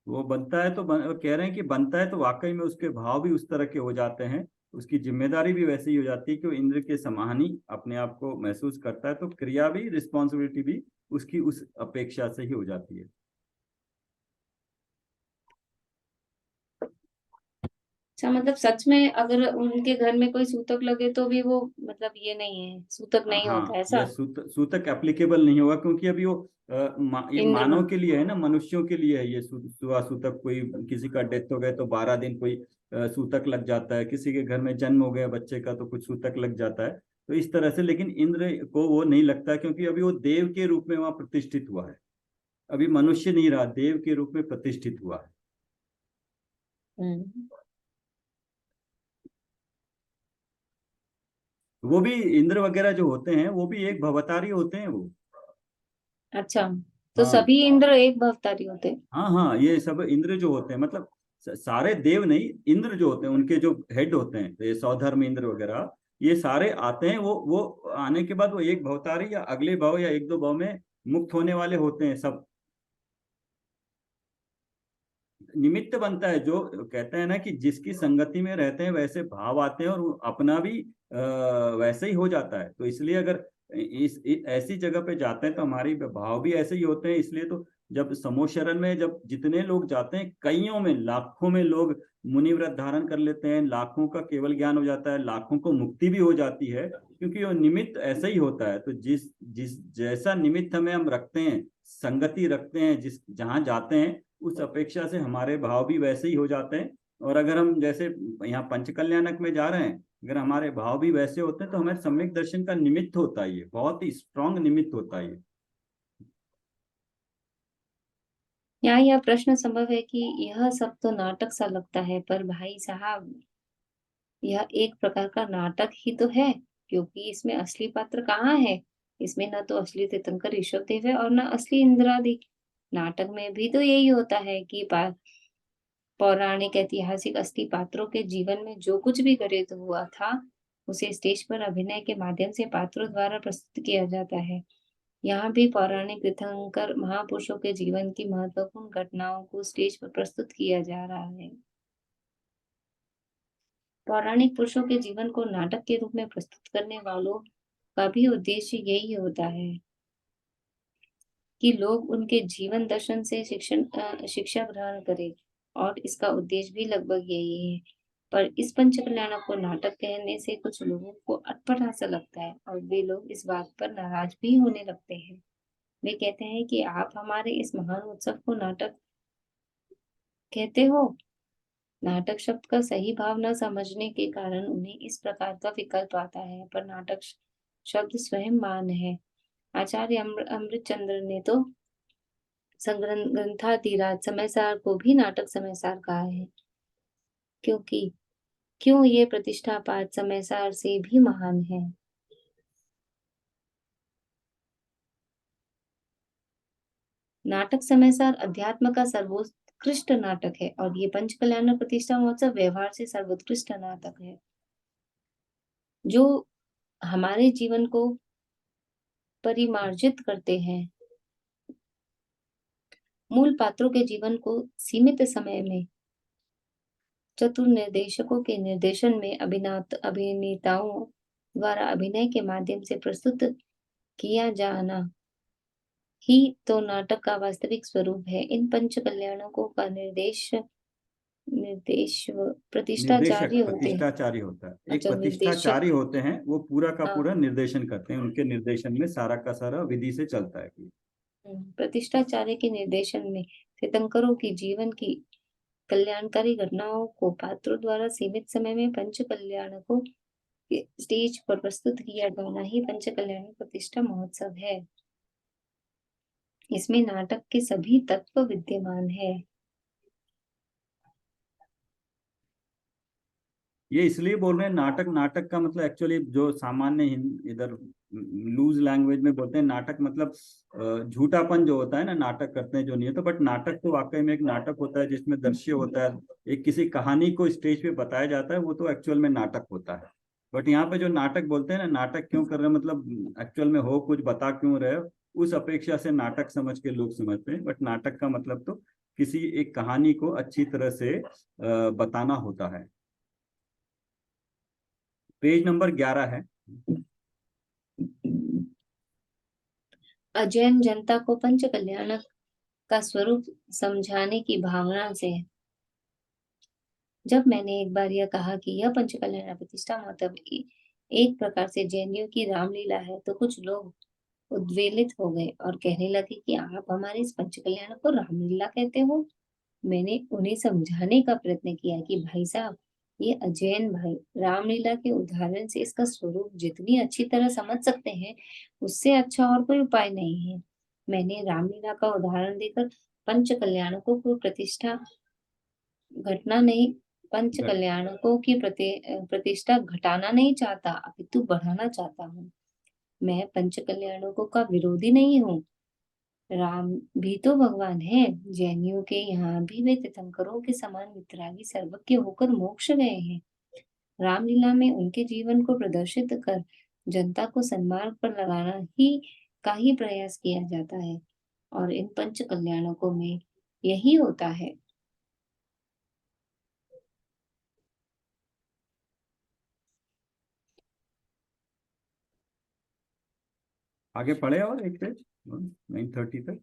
वो बनता है तो कह रहे हैं कि बनता है तो वाकई में उसके भाव भी उस तरह के हो जाते हैं, उसकी जिम्मेदारी भी वैसी ही हो जाती है कि वो इंद्र के समान ही अपने आप को महसूस करता है, तो क्रिया भी, रिस्पॉन्सिबिलिटी भी उसकी उस अपेक्षा से ही हो जाती है। अच्छा, मतलब सच में अगर उनके घर में कोई सूतक लगे तो भी वो मतलब ये नहीं है, सूतक नहीं होता हाँ, ऐसा? यह सूतक एप्लीकेबल नहीं होगा, क्योंकि अभी वो ये इंद्र मानव बन के लिए है ना, मनुष्यों के लिए है ये सुआ सूतक। कोई किसी का डेथ हो गया तो 12 दिन कोई सूतक लग जाता है, किसी के घर में जन्म हो गया बच्चे का तो कुछ सूतक लग जाता है, तो इस तरह से। लेकिन इंद्र को वो नहीं लगता, क्योंकि अभी वो देव के रूप में वहां प्रतिष्ठित हुआ है, अभी मनुष्य नहीं रहा, देव के रूप में प्रतिष्ठित हुआ है। वो भी इंद्र वगैरह जो होते हैं वो भी एक भवतारी होते हैं वो। अच्छा, तो हाँ, सभी इंद्र एक भवतारी होते हैं? हाँ, हाँ, ये सब इंद्र जो होते हैं, मतलब सारे देव नहीं, इंद्र जो होते हैं उनके जो हेड होते हैं, तो ये सौधर्म इंद्र वगैरह, ये सारे आते हैं। वो आने के बाद वो एक भवतारी या अगले भाव या एक दो भाव में मुक्त होने वाले होते हैं सब। निमित्त बनता है, जो कहते हैं ना कि जिसकी संगति में रहते हैं वैसे भाव आते हैं, और वो अपना भी वैसे ही हो जाता है। तो इसलिए अगर ऐसी जगह पे जाते हैं तो हमारी भाव भी ऐसे ही होते हैं। इसलिए तो जब समोशरण में जब जितने लोग जाते हैं, कईयों में, लाखों में लोग मुनि व्रत धारण कर लेते हैं, लाखों का केवल ज्ञान हो जाता है, लाखों को मुक्ति भी हो जाती है, क्योंकि वो निमित्त ऐसा ही होता है। तो जिस जिस जैसा निमित्त हमें हम रखते हैं, संगति रखते हैं, जिस जहाँ जाते हैं, उस अपेक्षा से हमारे भाव भी वैसे ही हो जाते हैं। और अगर हम जैसे यहाँ पंचकल्याणक में जा रहे हैं, अगर हमारे भाव भी वैसे होते हैं, तो हमें सम्यक दर्शन का निमित्त होता है, ये बहुत ही स्ट्रांग निमित्त होता है ये। यहाँ यह प्रश्न संभव है कि यह सब तो नाटक सा लगता है, पर भाई साहब यह एक प्रकार का नाटक ही तो है, क्योंकि इसमें असली पात्र कहाँ है? इसमें न तो असली तीर्थंकर ऋषभ देव है और न असली इंद्रादि। नाटक में भी तो यही होता है कि पौराणिक ऐतिहासिक असली पात्रों के जीवन में जो कुछ भी घटित हुआ था, उसे स्टेज पर अभिनय के माध्यम से पात्रों द्वारा प्रस्तुत किया जाता है। यहाँ भी पौराणिक तीर्थंकर महापुरुषों के जीवन की महत्वपूर्ण घटनाओं को स्टेज पर प्रस्तुत किया जा रहा है। पौराणिक पुरुषों के जीवन को नाटक के रूप में प्रस्तुत करने वालों का भी उद्देश्य यही होता है कि लोग उनके जीवन दर्शन से शिक्षा ग्रहण करें, और इसका उद्देश्य भी लगभग यही है। पर इस पंचकल्याणक को नाटक कहने से कुछ लोगों को अटपटा सा लगता है और वे लोग इस बात पर नाराज भी होने लगते हैं। वे कहते हैं कि आप हमारे इस महान उत्सव को नाटक कहते हो। नाटक शब्द का सही भाव न समझने के कारण उन्हें इस प्रकार का विकल्प आता है, पर नाटक शब्द स्वयं मान है। आचार्य अमृतचंद्र ने तो ग्रंथाधिराज समयसार को भी नाटक समयसार कहा है, क्यों ये प्रतिष्ठा पाठ समयसार से भी महान है। नाटक समयसार अध्यात्म का सर्वोत्कृष्ट नाटक है और ये पंचकल्याण प्रतिष्ठा महोत्सव व्यवहार से सर्वोत्कृष्ट नाटक है, जो हमारे जीवन को परिमार्जित करते हैं। मूल पात्रों के जीवन को सीमित समय में चतुर निर्देशकों के निर्देशन में अभिनेताओं द्वारा अभिनय के माध्यम से प्रस्तुत किया जाना ही तो नाटक का वास्तविक स्वरूप है। इन पंच कल्याणकों का प्रतिष्ठाचार्य होते हैं। प्रतिष्ठाचारी होता है। एक अच्छा, प्रतिष्ठाचारी होते हैं, वो पूरा का हाँ। पूरा निर्देशन करते हैं। उनके निर्देशन में सारा का सारा विधि से चलता है। प्रतिष्ठाचार्य के निर्देशन में तीर्थंकरों की जीवन की कल्याणकारी घटनाओं को पात्रों द्वारा सीमित समय में पंच कल्याणकों के स्टेज पर प्रस्तुत किया जाना ही पंच कल्याण प्रतिष्ठा महोत्सव है। इसमें नाटक के सभी तत्व विद्यमान है। ये इसलिए बोल रहे हैं नाटक का मतलब एक्चुअली जो सामान्य इधर लूज लैंग्वेज में बोलते हैं नाटक मतलब झूठापन जो होता है ना, नाटक करते हैं जो नहीं है। तो बट नाटक तो वाकई में एक नाटक होता है जिसमें दृश्य होता है, एक किसी कहानी को स्टेज पे बताया जाता है, वो तो एक्चुअल में नाटक होता है। बट यहाँ पे जो नाटक बोलते हैं ना, नाटक क्यों कर रहे हैं, मतलब एक्चुअल में हो कुछ बता क्यों रहे हो, उस अपेक्षा से नाटक समझ के लोग समझते हैं। बट नाटक का मतलब तो किसी एक कहानी को अच्छी तरह से बताना होता है। पेज नंबर 11 है। अजैन जनता को पंच कल्याणक का स्वरूप समझाने की भावना से जब मैंने एक बार यह कहा कि यह पंच कल्याण प्रतिष्ठा महोत्सव एक प्रकार से जैनियों की रामलीला है, तो कुछ लोग उद्वेलित हो गए और कहने लगे कि आप हमारे इस पंच कल्याण को रामलीला कहते हो। मैंने उन्हें समझाने का प्रयत्न किया कि भाई साहब, ये अजैन भाई रामलीला के उदाहरण से इसका स्वरूप जितनी अच्छी तरह समझ सकते हैं, उससे अच्छा और कोई उपाय नहीं है। मैंने रामलीला का उदाहरण देकर पंच कल्याणकों को प्रतिष्ठा घटना नहीं पंच कल्याणकों की प्रतिष्ठा घटाना नहीं चाहता, अपितु बढ़ाना चाहता हूँ। मैं पंच कल्याणकों का विरोधी नहीं हूँ। राम भी तो भगवान है। जैनियों के यहाँ भी वे तीर्थंकरों के समान वितरागी सर्वज्ञ होकर मोक्ष गए हैं। रामलीला में उनके जीवन को प्रदर्शित कर जनता को सन्मार्ग पर लगाना का ही प्रयास किया जाता है, और इन पंच कल्याणकों में यही होता है। आगे पढ़े और एक पेज 930 तक।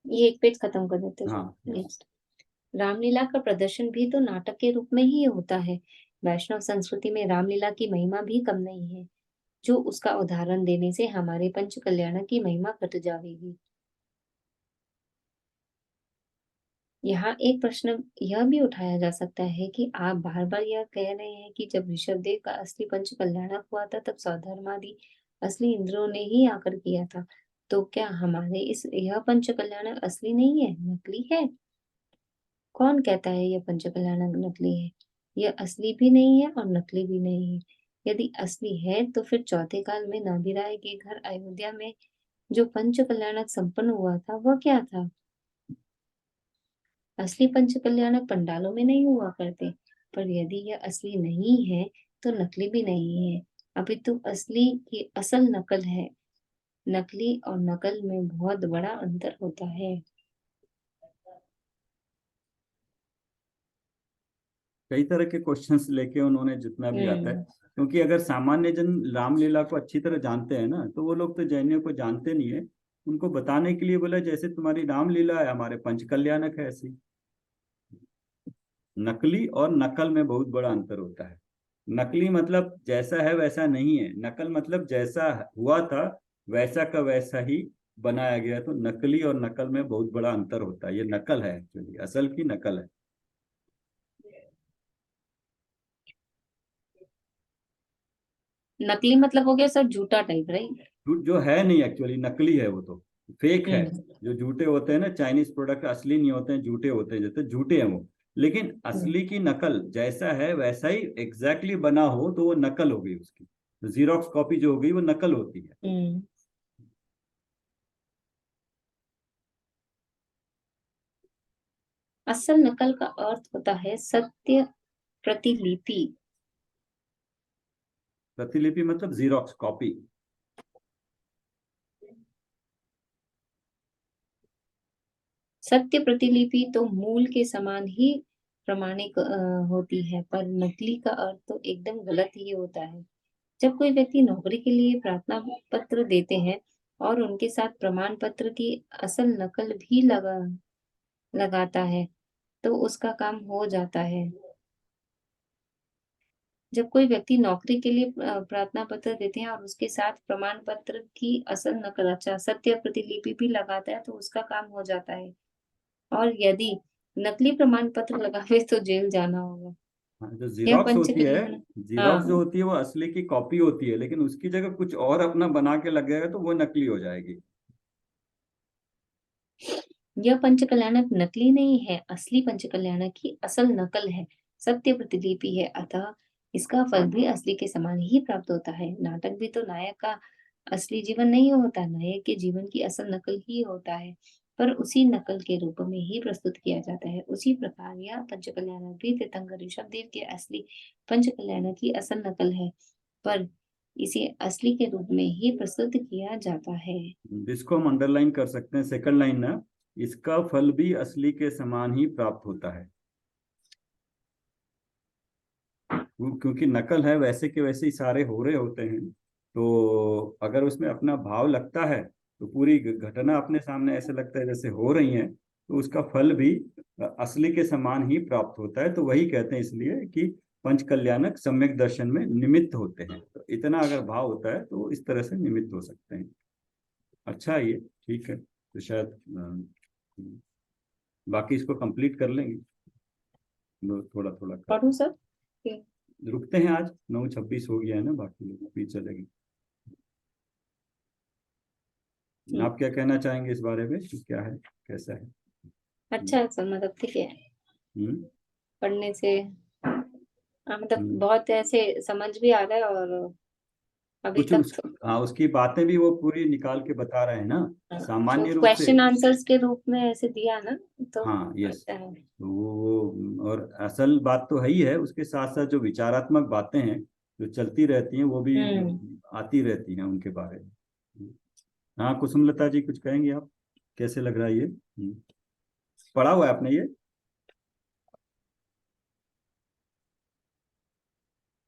ये एक पेज खत्म कर देते हैं। हाँ। नेक्स्ट, रामलीला का प्रदर्शन भी तो नाटक के रूप में ही होता है। वैष्णव संस्कृति में रामलीला की महिमा भी कम नहीं है, जो उसका उदाहरण देने से हमारे पंच कल्याण की महिमा घट जाएगी। यहाँ एक प्रश्न यह भी उठाया जा सकता है कि आप बार बार यह कह रहे हैं कि जब ऋषभदेव का असली पंच कल्याणक हुआ था, तब स्वधर्मादि असली इंद्रों ने ही आकर किया था, तो क्या हमारे यह पंच कल्याणक असली नहीं है, नकली है? कौन कहता है यह पंच कल्याणक नकली है? यह असली भी नहीं है और नकली भी नहीं है। यदि असली है तो फिर चौथे काल में नाभिराय के घर अयोध्या में जो पंच कल्याणक संपन्न हुआ था, वह क्या था? असली पंच कल्याणक पंडालों में नहीं हुआ करते, पर यदि यह असली नहीं है तो नकली भी नहीं है, अपितु असली की असल नकल है। नकली और नकल में बहुत बड़ा अंतर होता है। कई तरह के क्वेश्चंस लेके उन्होंने जितना भी आता है, क्योंकि अगर सामान्य जन रामलीला को अच्छी तरह जानते हैं ना, तो वो लोग तो जैनियों को जानते नहीं है। उनको बताने के लिए बोला जैसे तुम्हारी रामलीला है, हमारे पंचकल्याणक है ऐसी। नकली और नकल में बहुत बड़ा अंतर होता है। नकली मतलब जैसा है वैसा नहीं है, नकल मतलब जैसा हुआ था वैसा का वैसा ही बनाया गया। तो नकली और नकल में बहुत बड़ा अंतर होता है। ये नकल है एक्चुअली, असल की नकल है। नकली मतलब हो गया सर झूठा टाइप, राइट? जो है नहीं एक्चुअली, नकली है वो तो, फेक है। हम्म। जो झूठे होते हैं ना, चाइनीज प्रोडक्ट असली नहीं होते हैं, झूठे होते हैं, जैसे झूठे हैं वो। लेकिन असली की नकल जैसा है वैसा ही एग्जैक्टली बना हो तो वो नकल हो गई उसकी। तो जीरोक्स कॉपी जो हो गई वो नकल होती है। असल नकल का अर्थ होता है सत्य प्रतिलिपि। प्रतिलिपि मतलब जीरोक्स कॉपी। सत्य प्रतिलिपि तो मूल के समान ही प्रमाणिक होती है, पर नकली का अर्थ तो एकदम गलत ही होता है। जब कोई व्यक्ति नौकरी के लिए प्रार्थना पत्र देते हैं और उनके साथ प्रमाण पत्र की असल नकल भी लगाता है तो उसका काम हो जाता है। जब कोई व्यक्ति नौकरी के लिए प्रार्थना पत्र देते हैं और उसके साथ प्रमाण पत्र की असल नकल, अच्छा सत्य प्रतिलिपि भी लगाता है तो उसका काम हो जाता है। और यदि नकली प्रमाण पत्र लगावे तो जेल जाना होगा। हाँ, जो यह जीरोक्स होती है, पंचकल्याण। जीरोक्स जो हाँ, होती है वो असली की कॉपी होती है, लेकिन उसकी जगह कुछ और अपना बना के लगेगा तो वो नकली हो जाएगी। यह पंचकल्याणक नकली नहीं है, असली पंचकल्याणक की असल नकल है, सत्य प्रतिलिपि है, अतः इसका फल भी असली के समान ही प्राप्त होता है। नाटक भी तो नायक का असली जीवन नहीं होता, नायक के जीवन की असल नकल ही होता है, पर उसी नकल के रूप में ही प्रस्तुत किया जाता है। उसी प्रकार यह पंचकल्याणक भी तीर्थंकर ऋषभदेव के असली पंचकल्याणक की असल नकल है, पर इसे असली के रूप में ही प्रस्तुत किया जाता है। जिसको हम अंडरलाइन कर सकते हैं, सेकंड लाइन ना, इसका फल भी असली के समान ही प्राप्त होता है। क्योंकि नकल है, वैसे के वैसे ही सारे हो रहे होते हैं, तो अगर उसमें अपना भाव लगता है तो पूरी घटना अपने सामने ऐसे लगता है जैसे हो रही है, तो उसका फल भी असली के समान ही प्राप्त होता है। तो वही कहते हैं इसलिए कि पंचकल्याणक सम्यक दर्शन में निमित्त होते हैं। तो इतना अगर भाव होता है तो इस तरह से निमित्त हो सकते हैं। अच्छा है ये, ठीक है। तो शायद बाकी इसको कंप्लीट कर लेंगे, थोड़ा थोड़ा कर। पढ़ू सर? रुकते हैं, आज 9:26 हो गया है ना, बाकी भी चलेगी। आप क्या कहना चाहेंगे इस बारे में कि क्या है, कैसा है? अच्छा है सर, मतलब ठीक है हम्म पढ़ने से। मतलब हम्म। बहुत ऐसे समझ भी आ रहा है और अभी कुछ तक हाँ, उसकी बातें भी वो पूरी निकाल के बता रहे हैं ना, सामान्य रूप से। क्वेश्चन आंसर्स के रूप में ऐसे दिया ना, तो हाँ, यस। अच्छा है। तो वो और असल बात तो है ही है, उसके साथ साथ जो विचारात्मक बातें हैं जो चलती रहती हैं वो भी आती रहती हैं उनके बारे में। हाँ, कुसुमलता जी कुछ कहेंगे आप? कैसे लग रहा है ये? पढ़ा हुआ है आपने ये?